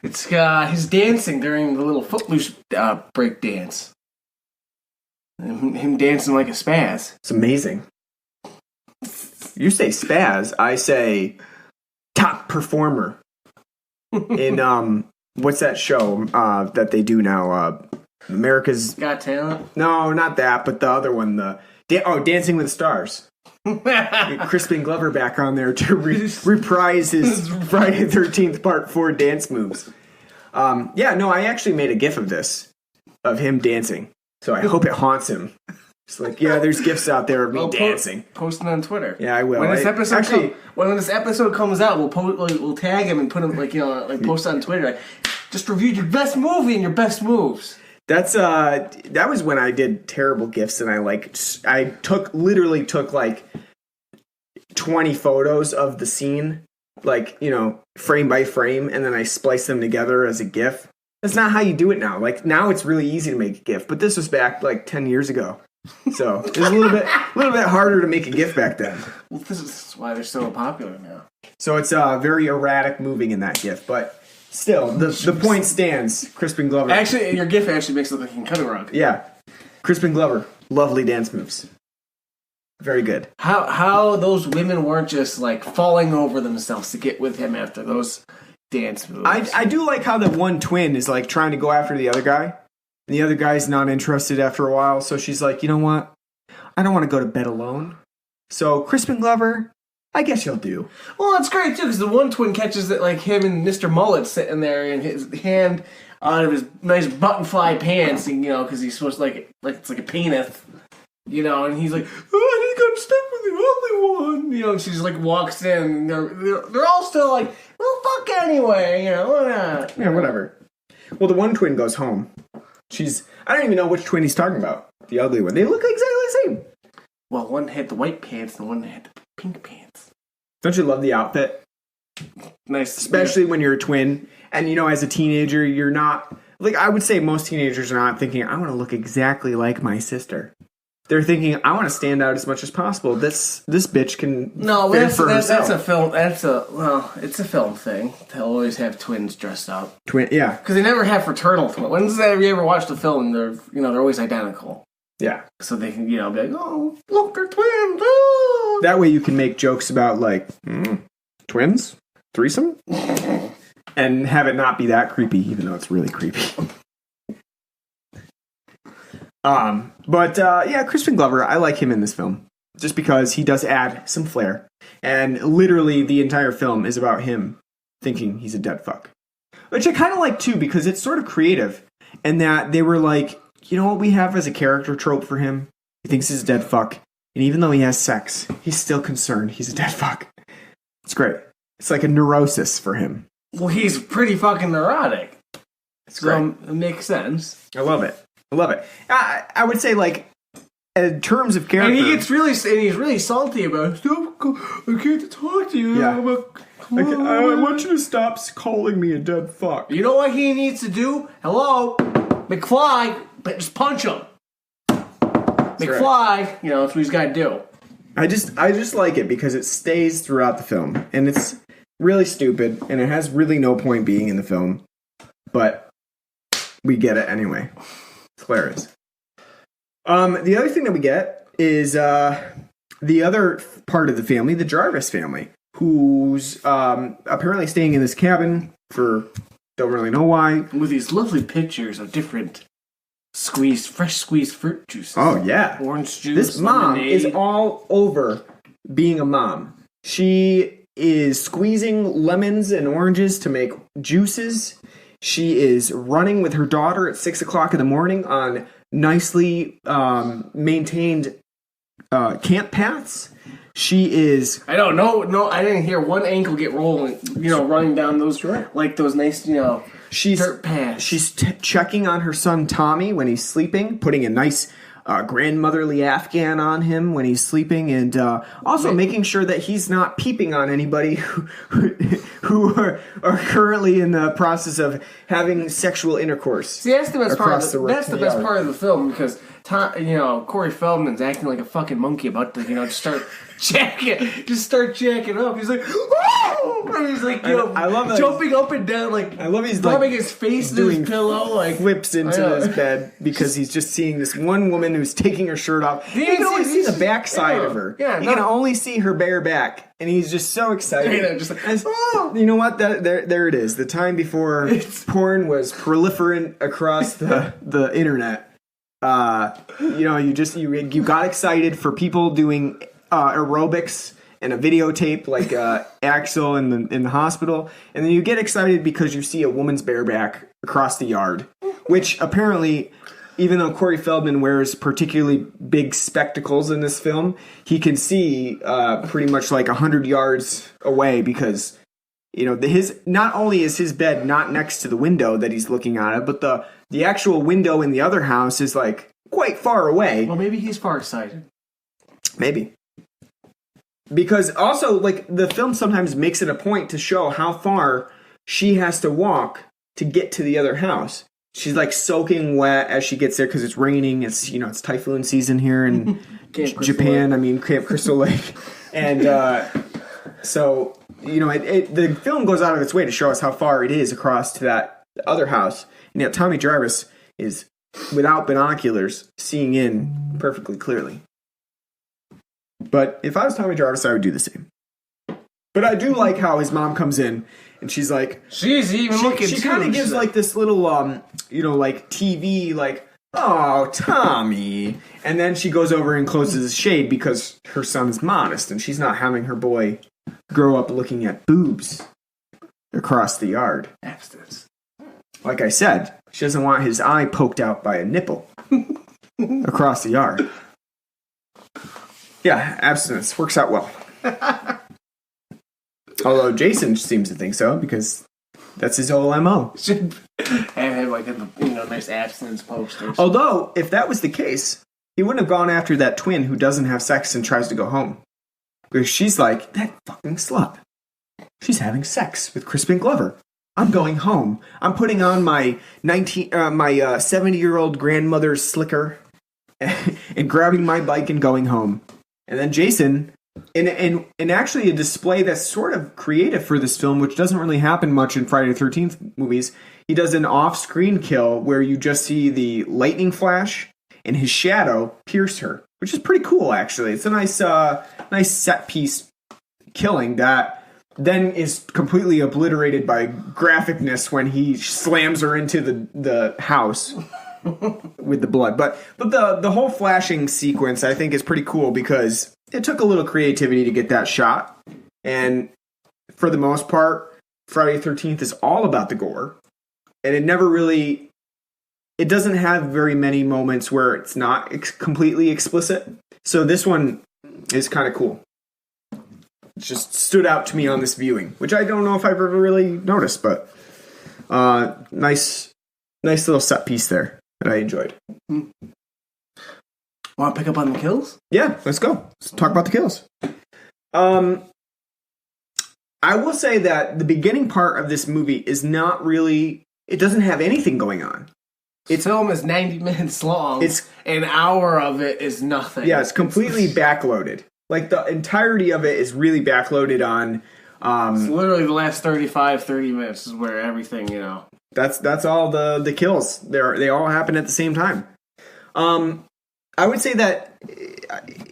It's his dancing during the little Footloose break dance. Him dancing like a spaz. It's amazing. You say spaz, I say top performer. In what's that show that they do now? America's Got Talent? No, not that, but the other one, Dancing with the Stars. Crispin Glover back on there to reprise his Friday the 13th Part 4 dance moves. I actually made a GIF of this, of him dancing. So I hope it haunts him. It's like, there's GIFs out there of me dancing. Post it on Twitter. Yeah, I will. When this episode comes out, we'll tag him and put him post it on Twitter. Like, just reviewed your best movie and your best moves. That was when I did terrible GIFs, and I literally took like 20 photos of the scene, frame by frame, and then I spliced them together as a GIF. That's not how you do it now. Like, now it's really easy to make a GIF, but this was back like 10 years ago. So it was a little bit harder to make a GIF back then. Well, this is why they're so popular now. So it's very erratic moving in that GIF, but still, the point stands. Crispin Glover. Actually, your GIF actually makes it look like a cutting rug. Yeah. Crispin Glover. Lovely dance moves. Very good. How those women weren't just like falling over themselves to get with him after those dance moves. I do like how the one twin is like trying to go after the other guy. And the other guy's not interested after a while. So she's like, you know what? I don't want to go to bed alone. So Crispin Glover, I guess you'll do. Well, that's great too, because the one twin catches it like him and Mr. Mullet sitting there and his hand out of his nice button fly pants, and, because he's supposed to like it's like a penis, and he's like, oh, I got stuck with the only one, and she just like walks in, and they're all still like, well, fuck anyway, why not? Yeah, whatever. Well, the one twin goes home. I don't even know which twin he's talking about. The ugly one. They look exactly the same. Well, one had the white pants and one had the pink pants. Don't you love the outfit? Nice. Especially when you're a twin. And, as a teenager, you're not... I would say most teenagers are not thinking, I want to look exactly like my sister. They're thinking, I want to stand out as much as possible. This bitch can fend for herself. That's a film. It's a film thing. They'll always have twins dressed up. Yeah. Because they never have fraternal twins. When's have you ever watched a film and they're always identical? Yeah. So they can, be like, oh, look, they're twins. Oh. That way you can make jokes about, twins? Threesome? And have it not be that creepy, even though it's really creepy. Crispin Glover, I like him in this film. Just because he does add some flair. And literally the entire film is about him thinking he's a dead fuck. Which I kind of like, too, because it's sort of creative. And that they were like, you know what we have as a character trope for him? He thinks he's a dead fuck. And even though he has sex, he's still concerned he's a dead fuck. It's great. It's like a neurosis for him. Well, he's pretty fucking neurotic. It's great. So it makes sense. I love it. I would say, in terms of character... And he's really salty about it. I can't talk to you. Yeah. I want you to stop calling me a dead fuck. You know what he needs to do? Hello? McFly, just punch him. McFly, that's what he's got to do. I just like it because it stays throughout the film. And it's really stupid. And it has really no point being in the film. But we get it anyway. It's hilarious. The other thing that we get is the other part of the family, the Jarvis family, who's apparently staying in this cabin for don't really know why. With these lovely pictures of different fresh squeezed fruit juices. Oh, yeah. Orange juice. This mom is all over being a mom. She is squeezing lemons and oranges to make juices. She is running with her daughter at 6 o'clock in the morning on nicely maintained camp paths. She is. I don't know. No, I didn't hear one ankle get rolling. Running down those those nice dirt paths. She's checking on her son Tommy when he's sleeping, putting a nice grandmotherly Afghan on him when he's sleeping, and also making sure that he's not peeping on anybody who are currently in the process of having sexual intercourse. See, that's the best part. That's the best part of the film because Corey Feldman's acting like a fucking monkey about to just start jacking up. He's like, whoa! And he's like, I love that jumping up and down like I love he's rubbing his face into his pillow like flips into his bed because he's just seeing this one woman who's taking her shirt off. You can only see the backside of her. Yeah, you can only see her bare back, and he's just so excited. Just like, you know what? There it is. The time before porn was proliferant across the internet. You got excited for people doing aerobics and a videotape like Axel in the hospital, and then you get excited because you see a woman's bareback across the yard, which apparently, even though Corey Feldman wears particularly big spectacles in this film, he can see pretty much like 100 yards away because his not only is his bed not next to the window that he's looking at it, but the actual window in the other house is like quite far away. Well, maybe he's farsighted. Maybe. Because also, like, the film sometimes makes it a point to show how far she has to walk to get to the other house. She's like soaking wet as she gets there because it's raining. It's it's typhoon season here in Japan. Camp Crystal Lake, and so the film goes out of its way to show us how far it is across to that other house. And yet Tommy Jarvis is, without binoculars, seeing in perfectly clearly. But if I was Tommy Jarvis, I would do the same. But I do like how his mom comes in and she's like, she's even looking. She kind of gives like this little, like TV, like, oh, Tommy. And then she goes over and closes his shade because her son's modest and she's not having her boy grow up looking at boobs across the yard. Abstinence. Like I said, she doesn't want his eye poked out by a nipple across the yard. Yeah, abstinence works out well. Although Jason seems to think so because that's his whole MO. Should have like a nice abstinence poster. Although if that was the case, he wouldn't have gone after that twin who doesn't have sex and tries to go home. Because she's like, that fucking slut. She's having sex with Crispin Glover. I'm going home. I'm putting on my 70-year-old grandmother's slicker and grabbing my bike and going home. And then Jason, in actually a display that's sort of creative for this film, which doesn't really happen much in Friday the 13th movies, he does an off-screen kill where you just see the lightning flash and his shadow pierce her, which is pretty cool, actually. It's a nice set-piece killing that then is completely obliterated by graphicness when he slams her into the house. With the blood. But the whole flashing sequence I think is pretty cool because it took a little creativity to get that shot. And for the most part, Friday the 13th is all about the gore. And it doesn't have very many moments where it's not completely explicit. So this one is kind of cool. It just stood out to me on this viewing, which I don't know if I've ever really noticed, but nice little set piece there. That I enjoyed. Want to pick up on the kills? Yeah, let's go. Let's talk about the kills. I will say that the beginning part of this movie is not really... It doesn't have anything going on. Its film is 90 minutes long. It's an hour of it is nothing. Yeah, it's completely backloaded. Like, the entirety of it is really backloaded on... it's literally the last 30 minutes is where everything, That's all the kills. They all happen at the same time. I would say that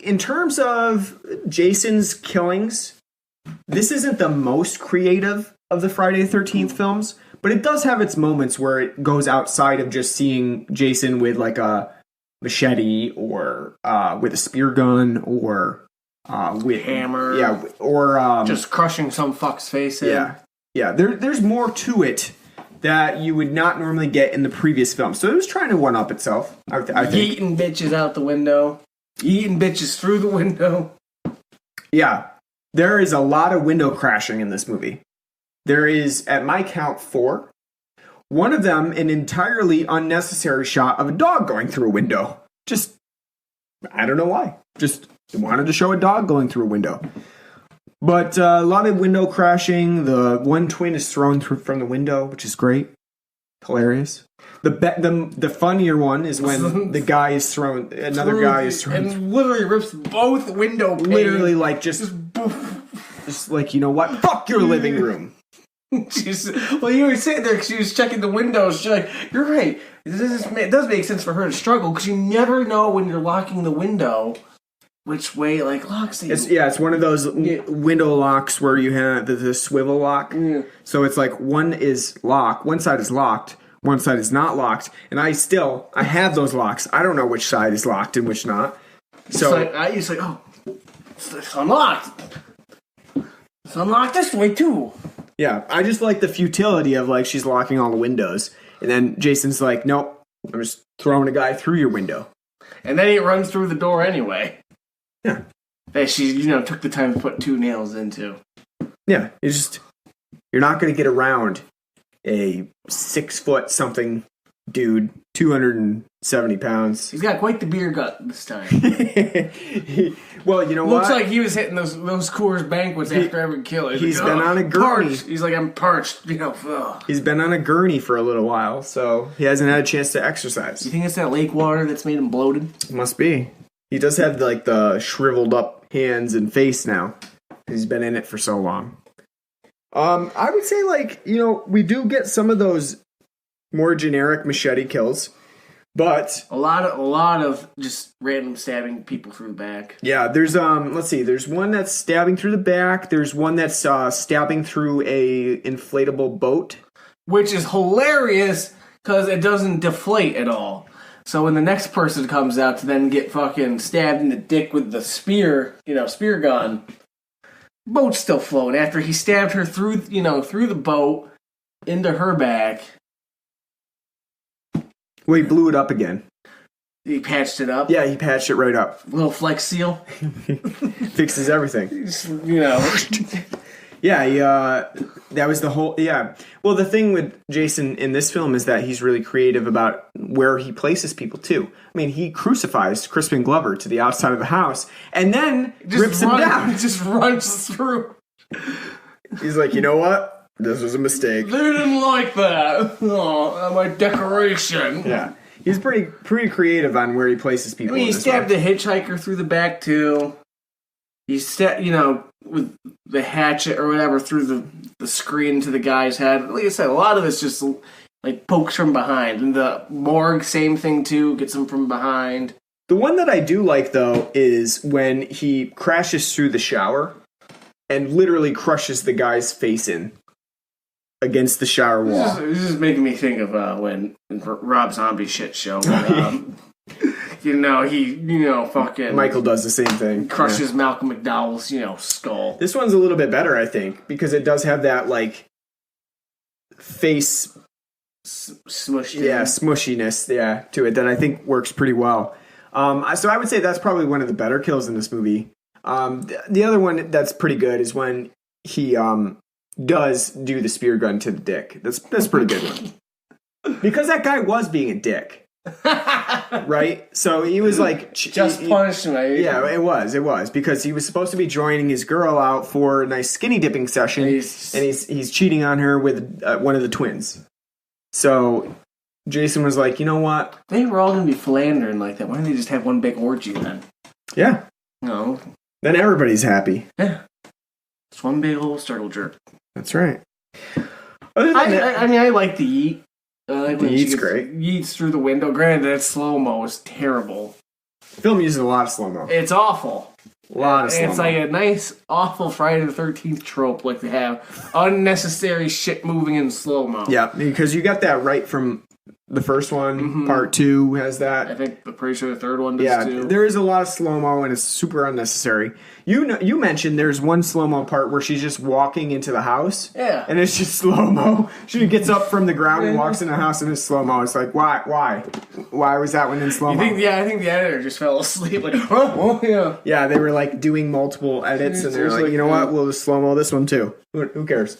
in terms of Jason's killings, this isn't the most creative of the Friday the 13th films, but it does have its moments where it goes outside of just seeing Jason with like a machete or with a spear gun or with hammer. Yeah, or just crushing some fuck's face in. Yeah. There's more to it that you would not normally get in the previous film. So it was trying to one up itself. I think. Yeeting bitches out the window. Yeeting bitches through the window. Yeah, there is a lot of window crashing in this movie. There is, at my count, 4. One of them, an entirely unnecessary shot of a dog going through a window. Just, I don't know why. Just wanted to show a dog going through a window. But a lot of window crashing. The one twin is thrown through from the window, which is great. Hilarious. The funnier one is when the guy is thrown, another guy is thrown. And literally rips both window panes. Literally, like, just like, you know what? Fuck your living room. Well, you were sitting there because she was checking the windows. She's like, you're right. It does make sense for her to struggle because you never know when you're locking the window which way it like locks you. It's one of those window locks where you have the swivel lock. Yeah. So it's like one is locked, one side is locked, one side is not locked, and I have those locks. I don't know which side is locked and which not. So it's like, oh, it's unlocked. It's unlocked this way too. Yeah, I just like the futility of, like, she's locking all the windows. And then Jason's like, nope, I'm just throwing a guy through your window. And then he runs through the door anyway. Yeah. That she, took the time to put 2 nails into. Yeah, you're not going to get around a 6-foot-something dude, 270 pounds. He's got quite the beer gut this time. Well, you know Looks what? like he was hitting those Coors banquets after every kill. He's been on a gurney. Parched. He's like, I'm parched. He's been on a gurney for a little while, so he hasn't had a chance to exercise. You think it's that lake water that's made him bloated? It must be. He does have, like, the shriveled up hands and face now. He's been in it for so long. I would say, like, we do get some of those more generic machete kills, but a lot of just random stabbing people through the back. Yeah, there's let's see, there's one that's stabbing through the back. There's one that's stabbing through a inflatable boat, which is hilarious because it doesn't deflate at all. So when the next person comes out to then get fucking stabbed in the dick with the spear gun, boat's still floating after he stabbed her through the boat into her back. Well, he blew it up again. He patched it up? Yeah, he patched it right up. Little Flex Seal? Fixes everything. Yeah, that was the whole... Yeah. Well, the thing with Jason in this film is that he's really creative about where he places people, too. I mean, he crucifies Crispin Glover to the outside of the house, and then rips him down. He just runs through. He's like, you know what? This was a mistake. They didn't like that. Oh, my decoration. Yeah. He's pretty creative on where he places people. I mean, he stabbed the hitchhiker through the back, too. He stabbed, with the hatchet or whatever through the screen to the guy's head. Like I said, a lot of it's just, like, pokes from behind. And the morgue, same thing, too. Gets him from behind. The one that I do like, though, is when he crashes through the shower and literally crushes the guy's face in against the shower wall. This is making me think of when Rob Zombie shit show. Fucking Michael does the same thing. Crushes Malcolm McDowell's, skull. This one's a little bit better, I think, because it does have that, like, face smushiness, to it that I think works pretty well. So I would say that's probably one of the better kills in this movie. The other one that's pretty good is when he does do the spear gun to the dick. That's a pretty good one. Because that guy was being a dick. Right? So he was like... Just punishment. Yeah, it was. Because he was supposed to be joining his girl out for a nice skinny dipping session, and he's cheating on her with one of the twins. So Jason was like, you know what? They were all going to be philandering like that. Why don't they just have one big orgy then? Yeah. No. Then everybody's happy. Yeah. It's one big old startle jerk. That's right. I like the yeet. The yeet's great. Yeets through the window. Granted, that slow-mo is terrible. The film uses a lot of slow-mo. It's awful. A lot of slow-mo. It's like a nice, awful Friday the 13th trope, like they have unnecessary shit moving in slow-mo. Yeah, because you got that right from The first one, part 2, has that. I think I'm pretty sure the third one does too. There is a lot of slow-mo, and it's super unnecessary. You mentioned there's one slow-mo part where she's just walking into the house. Yeah. And it's just slow-mo. She gets up from the ground and walks in the house, and it's slow-mo. It's like, why? Why was that one in slow-mo? I think the editor just fell asleep. Like, oh, yeah. Yeah, they were like doing multiple edits, and they're like, you know what? We'll just slow-mo this one too. Who cares?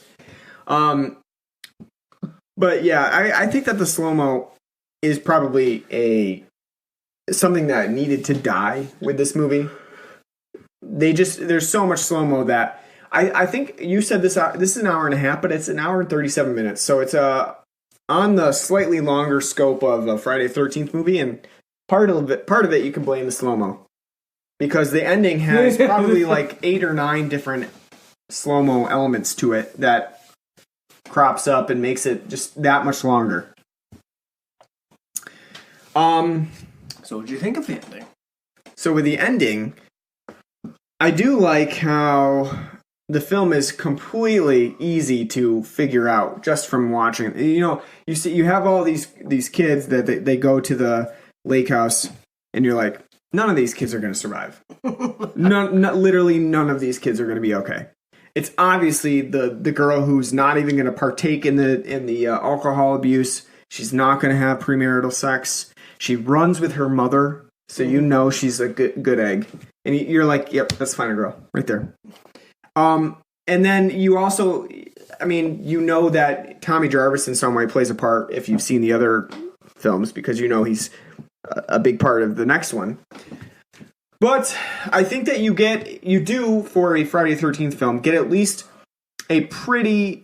But yeah, I think that the slow-mo is probably something that needed to die with this movie. There's so much slow-mo that I think you said this is an hour and a half, but it's an hour and 37 minutes. So it's on the slightly longer scope of a Friday the 13th movie, and part of it you can blame the slow-mo. Because the ending has probably like 8 or 9 different slow-mo elements to it that crops up and makes it just that much longer. So what did you think of the ending? So with the ending, I do like how the film is completely easy to figure out just from watching it. You know, you have all these kids that they go to the lake house, and you're like, none of these kids are going to survive. Literally none of these kids are going to be okay. It's obviously the girl who's not even going to partake in the alcohol abuse. She's not going to have premarital sex. She runs with her mother, so you know she's a good egg. And you're like, yep, that's fine, a girl right there. And then you also, you know that Tommy Jarvis in some way plays a part if you've seen the other films, because you know he's a big part of the next one. But I think that you do, for a Friday the 13th film, get at least a pretty,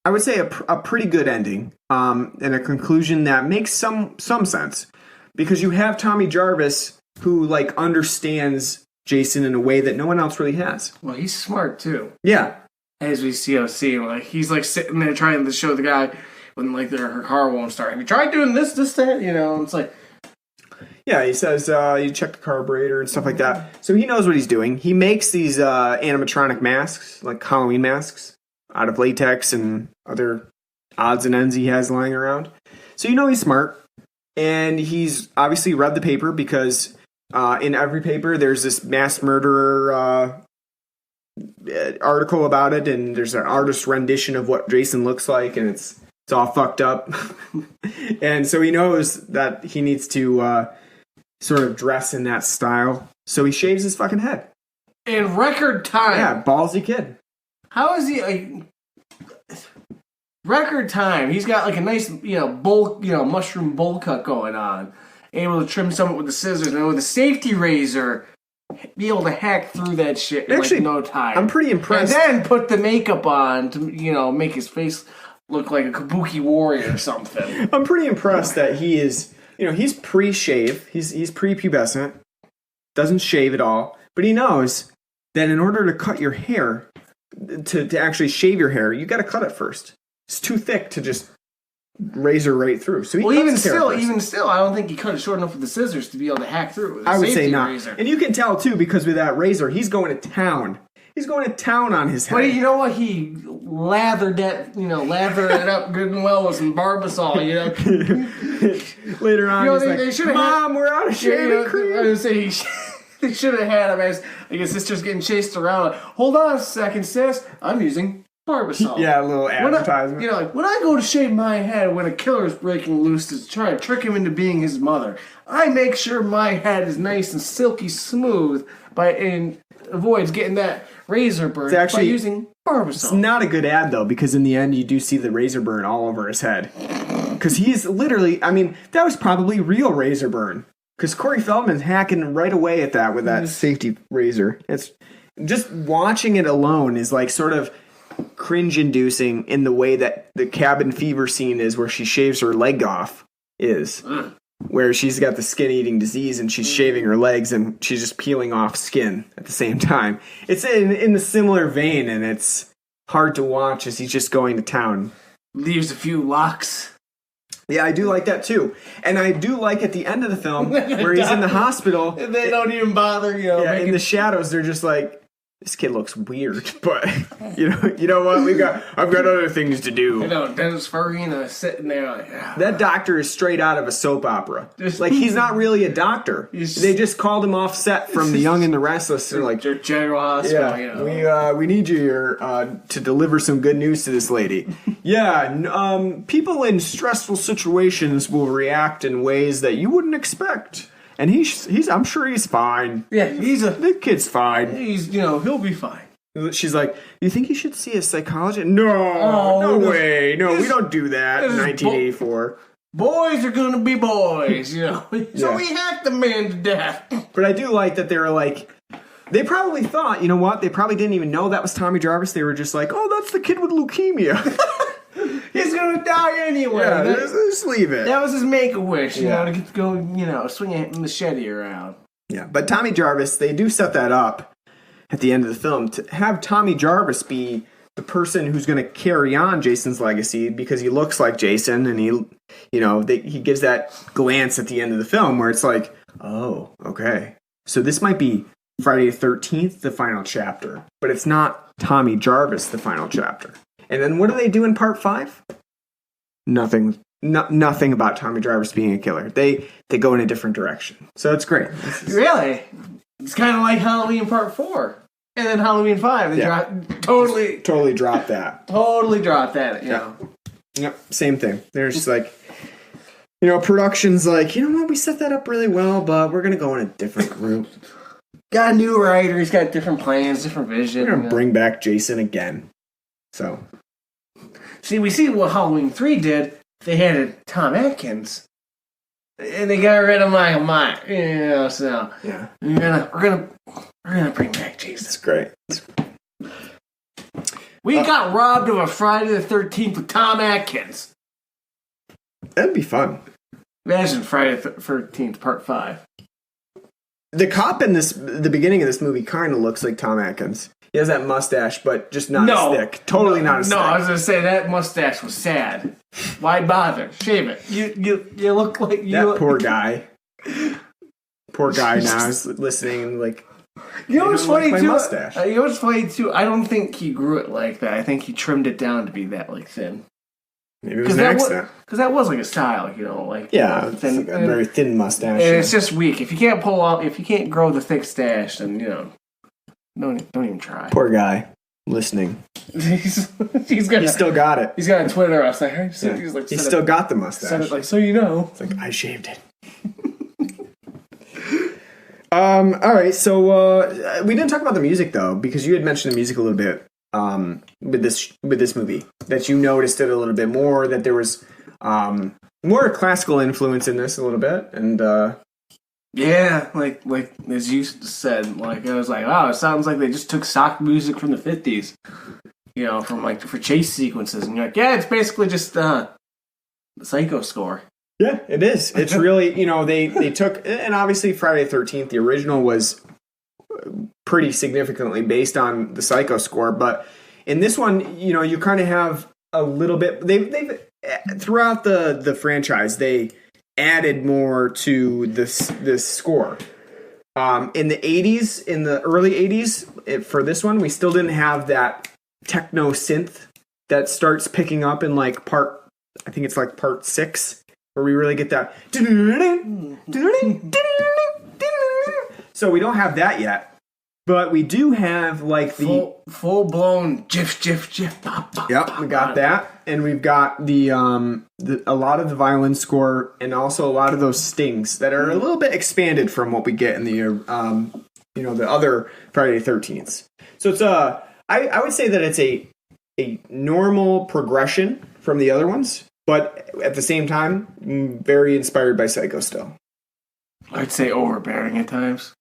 I would say a pretty good ending, and a conclusion that makes some sense. Because you have Tommy Jarvis, who, like, understands Jason in a way that no one else really has. Well, he's smart, too. Yeah. As we see, like, he's, like, sitting there trying to show the guy when, like, her car won't start. Have you tried doing this, that? You know, it's like... Yeah, he says you check the carburetor and stuff like that. So he knows what he's doing. He makes these animatronic masks, like Halloween masks, out of latex and other odds and ends he has lying around. So you know he's smart. And he's obviously read the paper, because in every paper there's this mass murderer article about it, and there's an artist rendition of what Jason looks like, and it's all fucked up. And so he knows that he needs to sort of dress in that style. So he shaves his fucking head. In record time. Yeah, ballsy kid. How is he... record time. He's got like a nice, mushroom bowl cut going on. Able to trim some with the scissors, and with a safety razor, be able to hack through that shit in like no time. I'm pretty impressed. And then put the makeup on to, make his face look like a kabuki warrior or something. I'm pretty impressed that he is, he's pre-shave. He's pre-pubescent. Doesn't shave at all. But he knows that in order to cut your hair, to actually shave your hair, you got to cut it first. It's too thick to just razor right through. So even still, I don't think he cut it short enough with the scissors to be able to hack through it. I would say not. Razor. And you can tell too, because with that razor, he's going to town. He's going to town on his head. But you know what? He lathered it up good and well with some Barbasol, Later on, he's like, Mom, we're out of shaving cream. I was say they should have had him as his sister's getting chased around. Like, hold on a second, sis. I'm using Barbasol. Yeah, a little advertisement. When I go to shave my head when a killer is breaking loose to try to trick him into being his mother, I make sure my head is nice and silky smooth and avoids getting that razor burn by using Barbasol. It's not a good ad, though, because in the end, you do see the razor burn all over his head. Because he is literally, that was probably real razor burn. Because Corey Feldman's hacking right away at that with that safety razor. It's just watching it alone is like sort of cringe-inducing in the way that the cabin fever scene is, where she shaves her leg off, where she's got the skin-eating disease and she's shaving her legs and she's just peeling off skin at the same time. It's in the similar vein, and it's hard to watch as he's just going to town. Leaves a few locks. Yeah, I do like that too. And I do like at the end of the film where he's in the hospital. They don't even bother, in the shadows, they're just like, this kid looks weird, but you know what? I've got other things to do. You know, Dennis Farina sitting there like, That doctor is straight out of a soap opera. Like, he's not really a doctor. They just called him off set from The Young and the Restless. They're like, General Hospital, you know. we need you here to deliver some good news to this lady. People in stressful situations will react in ways that you wouldn't expect. And he's I'm sure he's fine. Yeah, the kid's fine. He'll be fine. She's like, you think you should see a psychologist? No way. No, we don't do that in 1984. Boys are gonna be boys, you know. So we hacked the man to death. But I do like that they're like, they probably thought, you know what? They probably didn't even know that was Tommy Jarvis. They were just like, oh, that's the kid with leukemia. He's gonna die anyway. Yeah, just leave it. That was his make-a-wish, you know, to get to go, swing a machete around. Yeah, but Tommy Jarvis, they do set that up at the end of the film to have Tommy Jarvis be the person who's going to carry on Jason's legacy because he looks like Jason, and he gives that glance at the end of the film where it's like, oh, okay, so this might be Friday the 13th, the final chapter, but it's not Tommy Jarvis, the final chapter. And then what do they do in part 5? Nothing. Nothing about Tommy Jarvis being a killer. They go in a different direction. So it's great. Really? It's kind of like Halloween Part 4. And then Halloween 5. They totally dropped that. Totally dropped that, you know. Yep, same thing. They're just like, production's like, you know what, we set that up really well, but we're going to go in a different route. Got a new writer. He's got different plans, different vision. We're going to bring back Jason again. So, we see what Halloween 3 did. They had Tom Atkins, and they got rid of Michael Myers. So yeah, we're gonna bring back Jason. It's great. We got robbed of a Friday the 13th with Tom Atkins. That'd be fun. Imagine Friday the 13th Part 5. The cop in the beginning of this movie kind of looks like Tom Atkins. He has that mustache, but just not as thick. Totally not as thick. No, I was going to say that mustache was sad. Why bother? Shave it. You look like you. That poor guy. Poor guy now is listening and like. You know what's funny too? Mustache. You know what's funny too? I don't think he grew it like that. I think he trimmed it down to be that like thin. Maybe it was an accident. Because that was like a style, yeah, thin, it's like a very thin mustache. And it's just weak. If you can't grow the thick stash, then don't even try. Poor guy listening. He's still got it. He's got a Twitter. I was like, he's still got the mustache. Said it like, so you know. It's like, I shaved it. All right, so we didn't talk about the music though, because you had mentioned the music a little bit with this movie, that you noticed it a little bit more, that there was more classical influence in this a little bit, and yeah, like as you said, like I was like, wow, it sounds like they just took stock music from the 50s, from for chase sequences, and you're like, yeah, it's basically just the Psycho score. Yeah, it is. It's really, they took, and obviously Friday the 13th, the original was pretty significantly based on the Psycho score, but in this one, you kind of have a little bit, they've throughout the franchise, they added more to this score. In the 80s, in the early 80s, for this one, we still didn't have that techno synth that starts picking up in part 6, where we really get that. So we don't have that yet. But we do have the full blown jiff jiff jiff pop pop. Yep, we got that, and we've got the a lot of the violin score, and also a lot of those stings that are a little bit expanded from what we get in the the other Friday the 13th. So it's I would say that it's a normal progression from the other ones, but at the same time, very inspired by Psycho still. I'd say overbearing at times.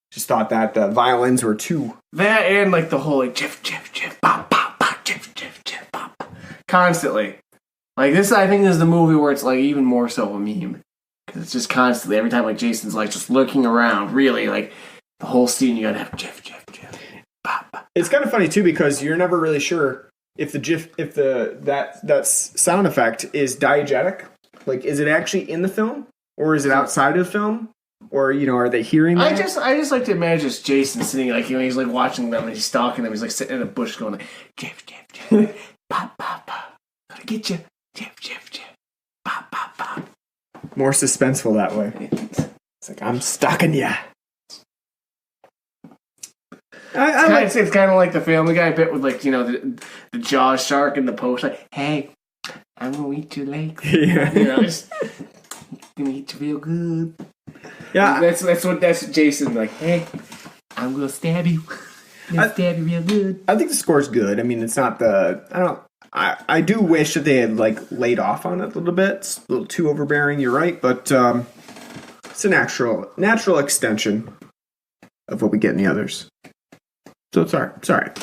Just thought that the violins were too. That and the whole jiff jiff jiff pop pop pop jiff jiff jiff pop constantly. This, I think, is the movie where it's even more so a meme, because it's just constantly every time Jason's just looking around. Really, the whole scene, you gotta have jiff jiff jiff pop pop. It's kind of funny too, because you're never really sure if that sound effect is diegetic. Is it actually in the film or is it outside of the film? Or, are they hearing that? I just like to imagine just Jason sitting, like, he's, like, watching them, and he's stalking them. He's, like, sitting in a bush going, like, Jeff, pop, pop, pop. Gotta get you. Jeff, pop, pop, pop. More suspenseful that way. It's like, I'm stalking ya. It's kind of like the Family Guy bit with, like, the Jaws shark and the post, like, hey, I'm gonna eat your legs. Yeah. Just gonna eat you real good. Yeah. That's Jason, like, hey, I'm gonna stab you. I'm gonna stab you real good. I think the score's good. I mean, it's not I do wish that they had, like, laid off on it a little bit. It's a little too overbearing, you're right, but it's a natural extension of what we get in the others. So it's alright.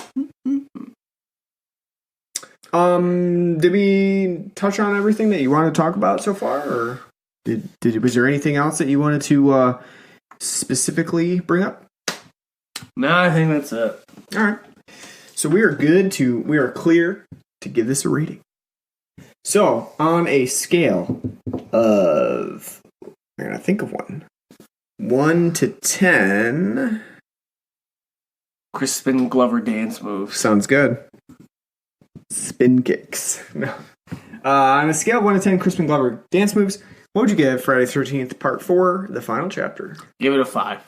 Did we touch on everything that you want to talk about so far, or was there anything else that you wanted to specifically bring up? No, I think that's it. All right. So we are clear to give this a rating. So on a scale of, I'm gonna think of 1 to 10. Crispin Glover dance moves. Sounds good. Spin kicks. No. On a scale of 1 to 10, Crispin Glover dance moves, what would you give Friday the 13th Part 4, the final chapter? Give it a 5.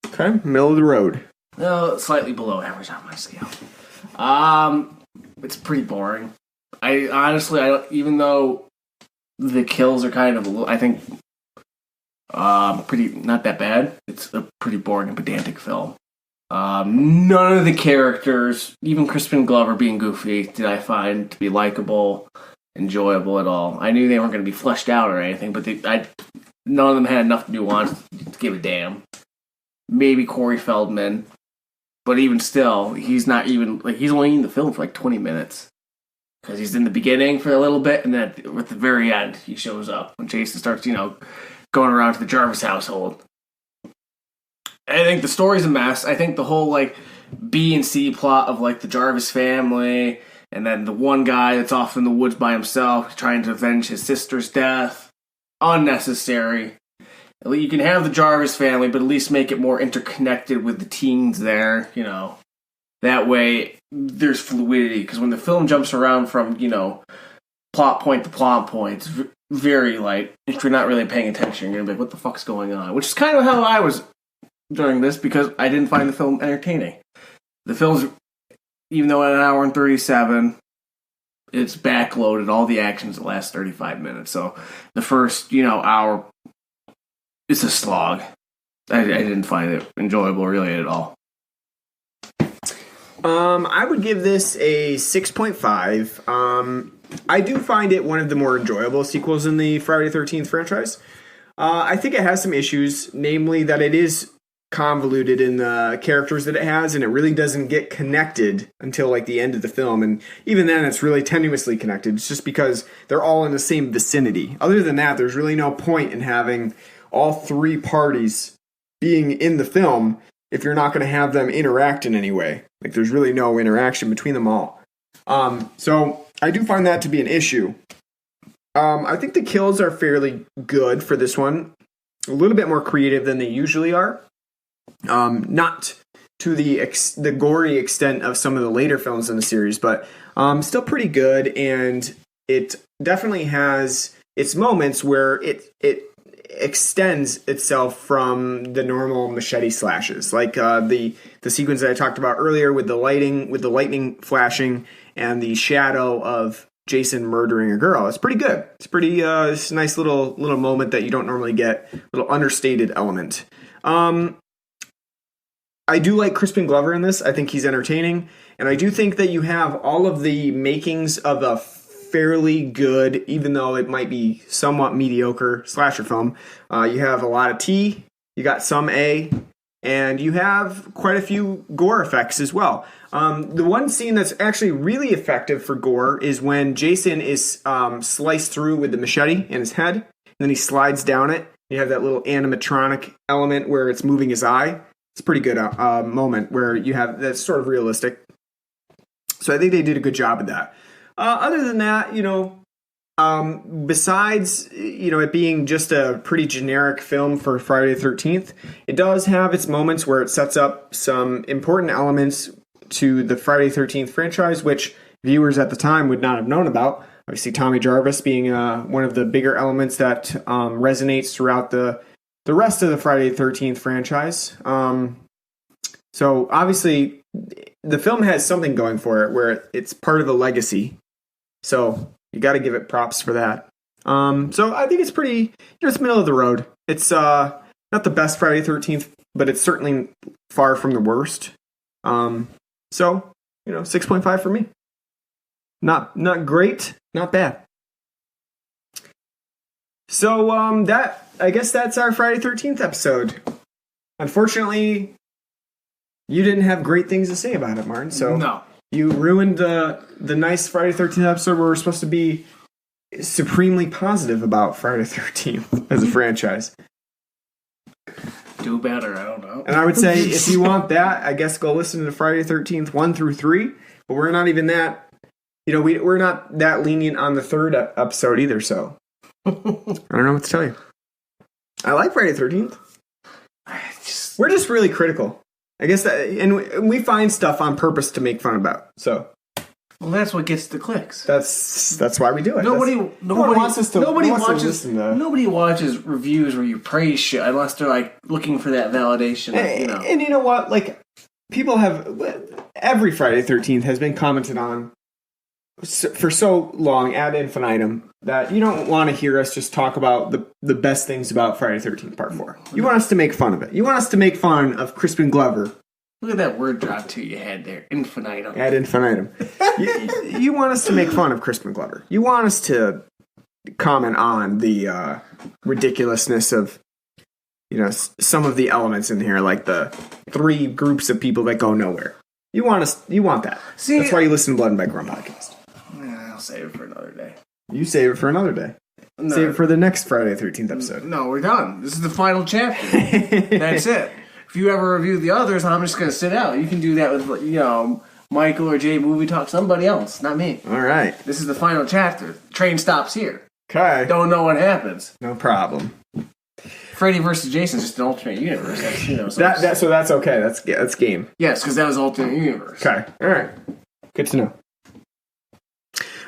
Okay, middle of the road. No, slightly below average on my scale. It's pretty boring. I honestly, even though the kills are kind of, I think, pretty not that bad. It's a pretty boring and pedantic film. None of the characters, even Crispin Glover being goofy, did I find to be likable, enjoyable at all. I knew they weren't going to be fleshed out or anything, but none of them had enough nuance to give a damn. Maybe Corey Feldman, but even still, he's not even, like, he's only in the film for like 20 minutes. Because he's in the beginning for a little bit, and then at the very end, he shows up when Jason starts, going around to the Jarvis household. I think the story's a mess. I think the whole, like, B and C plot of, like, the Jarvis family, and then the one guy that's off in the woods by himself trying to avenge his sister's death, unnecessary. You can have the Jarvis family, but at least make it more interconnected with the teens there, That way, there's fluidity, because when the film jumps around from, plot point to plot point, it's very, like, if you're not really paying attention, you're going to be like, what the fuck's going on? Which is kind of how I was during this, because I didn't find the film entertaining. The film's, even though at an hour and 37, it's backloaded. All the action's the last 35 minutes. So the first, hour, it's a slog. I didn't find it enjoyable really at all. I would give this a 6.5. I do find it one of the more enjoyable sequels in the Friday the 13th franchise. I think it has some issues, namely that it is convoluted in the characters that it has, and it really doesn't get connected until like the end of the film, and even then it's really tenuously connected. It's just because they're all in the same vicinity. Other than that, there's really no point in having all three parties being in the film if you're not going to have them interact in any way. Like, there's really no interaction between them all. So I do find that to be an issue. I think the kills are fairly good for this one. A little bit more creative than they usually are. Not to the gory extent of some of the later films in the series, but still pretty good, and it definitely has its moments where it extends itself from the normal machete slashes, like the sequence that I talked about earlier with the lightning flashing and the shadow of Jason murdering a girl. It's pretty good. It's pretty it's a nice little moment that you don't normally get, little understated element. I do like Crispin Glover in this. I think he's entertaining, and I do think that you have all of the makings of a fairly good, even though it might be somewhat mediocre, slasher film. You have a lot of T, you got some A, and you have quite a few gore effects as well. The one scene that's actually really effective for gore is when Jason is sliced through with the machete in his head, and then he slides down it. You have that little animatronic element where it's moving his eye. It's a pretty good moment where you have that's sort of realistic. So I think they did a good job of that. Other than that, besides, it being just a pretty generic film for Friday the 13th, it does have its moments where it sets up some important elements to the Friday the 13th franchise, which viewers at the time would not have known about. Obviously, Tommy Jarvis being one of the bigger elements that resonates throughout the rest of the Friday the 13th franchise. So obviously, the film has something going for it where it's part of the legacy. So you got to give it props for that. So I think it's pretty, it's middle of the road. It's not the best Friday the 13th, but it's certainly far from the worst. So 6.5 for me. Not great, not bad. So I guess that's our Friday the 13th episode. Unfortunately, you didn't have great things to say about it, Martin. So no. You ruined the nice Friday the 13th episode where we're supposed to be supremely positive about Friday the 13th as a franchise. Do better, I don't know. And I would say if you want that, I guess go listen to Friday the 13th 1 through 3. But we're not even that, we're not that lenient on the third episode either, so I don't know what to tell you. I like Friday the 13th. We're just really critical. I guess that, and we find stuff on purpose to make fun about. So, well, that's what gets the clicks. That's why we do it. Nobody watches reviews where you praise shit unless they're like looking for that validation. And you know what? Like, people have every Friday the 13th has been commented on for so long ad infinitum that you don't want to hear us just talk about the best things about Friday the 13th Part 4. You want us to make fun of it. You want us to make fun of Crispin Glover. Look at that word drop too you had there. Infinitum. Ad infinitum. you want us to make fun of Crispin Glover. You want us to comment on the ridiculousness of some of the elements in here, like the 3 groups of people that go nowhere. You want that. See, that's why you listen to Blood and Background podcast. I'll save it for another day. You save it for another day. No. Save it for the next Friday the 13th episode. No, we're done. This is the final chapter. That's it. If you ever review the others, I'm just going to sit out. You can do that with, Michael or Jay MovieTalk, somebody else, not me. All right. This is the final chapter. Train stops here. Okay. Don't know what happens. No problem. Freddy versus Jason is just an alternate universe. That's, so that's okay. That's game. Yes, because that was alternate universe. Okay. All right. Good to know.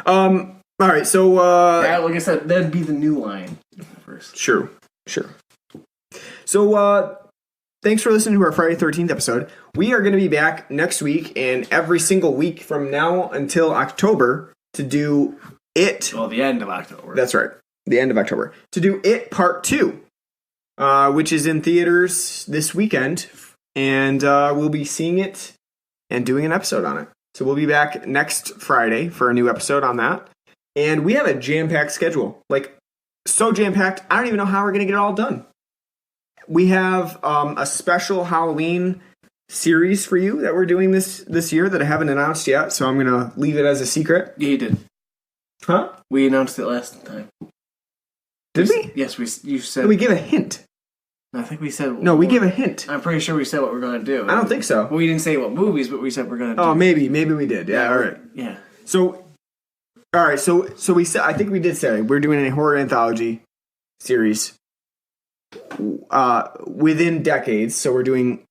All right. So, like I said, that'd be the new line first. Sure. So, thanks for listening to our Friday 13th episode. We are going to be back next week and every single week from now until October to do it. Well, the end of October. That's right. The end of October. To do it Part 2, which is in theaters this weekend. And we'll be seeing it and doing an episode on it. So we'll be back next Friday for a new episode on that. And we have a jam-packed schedule. Like, so jam-packed, I don't even know how we're going to get it all done. We have a special Halloween series for you that we're doing this year that I haven't announced yet, so I'm going to leave it as a secret. Yeah, you did. Huh? We announced it last time. Did we? Yes, you said... Did we give a hint? I think we said... No, we gave a hint. I'm pretty sure we said what we're going to do. I don't think so. We didn't say what movies, but we said we're going to do. Oh, maybe we did. Yeah, all right. Yeah. So, all right, so we said... I think we did say we're doing a horror anthology series within decades, so we're doing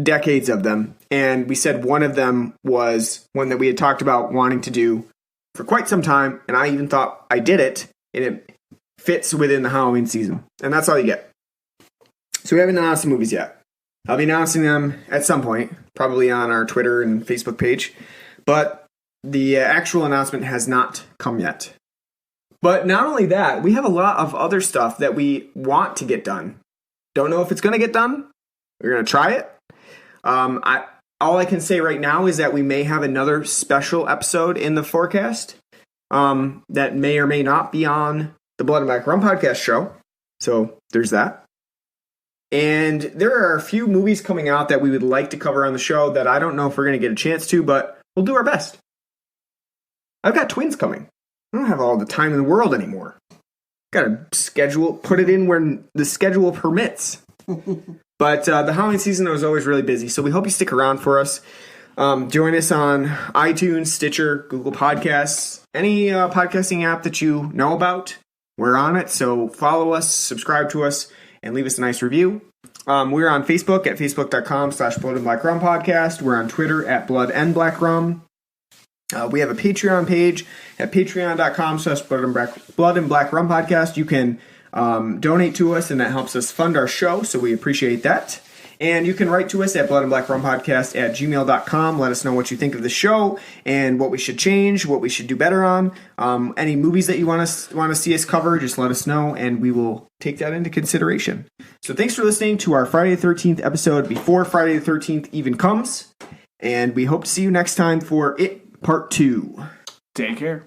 decades of them, and we said one of them was one that we had talked about wanting to do for quite some time, and I even thought I did it, and it fits within the Halloween season, and that's all you get. So we haven't announced the movies yet. I'll be announcing them at some point, probably on our Twitter and Facebook page, but the actual announcement has not come yet. But not only that, we have a lot of other stuff that we want to get done. Don't know if it's going to get done. We're going to try it. All I can say right now is that we may have another special episode in the forecast that may or may not be on the Blood and Background podcast show. So there's that. And there are a few movies coming out that we would like to cover on the show that I don't know if we're going to get a chance to, but we'll do our best. I've got twins coming. I don't have all the time in the world anymore. Got to put it in where the schedule permits. But the Halloween season was always really busy, so we hope you stick around for us. Join us on iTunes, Stitcher, Google Podcasts, any podcasting app that you know about. We're on it, so follow us, subscribe to us, and leave us a nice review. We're on Facebook at facebook.com/Blood and Black Rum Podcast. We're on Twitter at Blood and Black Rum. We have a Patreon page at patreon.com/Blood and Black Rum Podcast. You can donate to us, and that helps us fund our show, so we appreciate that. And you can write to us at bloodandblackrumpodcast@gmail.com. Let us know what you think of the show and what we should change, what we should do better on. Any movies that you want to see us cover, just let us know, and we will take that into consideration. So thanks for listening to our Friday the 13th episode before Friday the 13th even comes. And we hope to see you next time for It Part 2. Take care.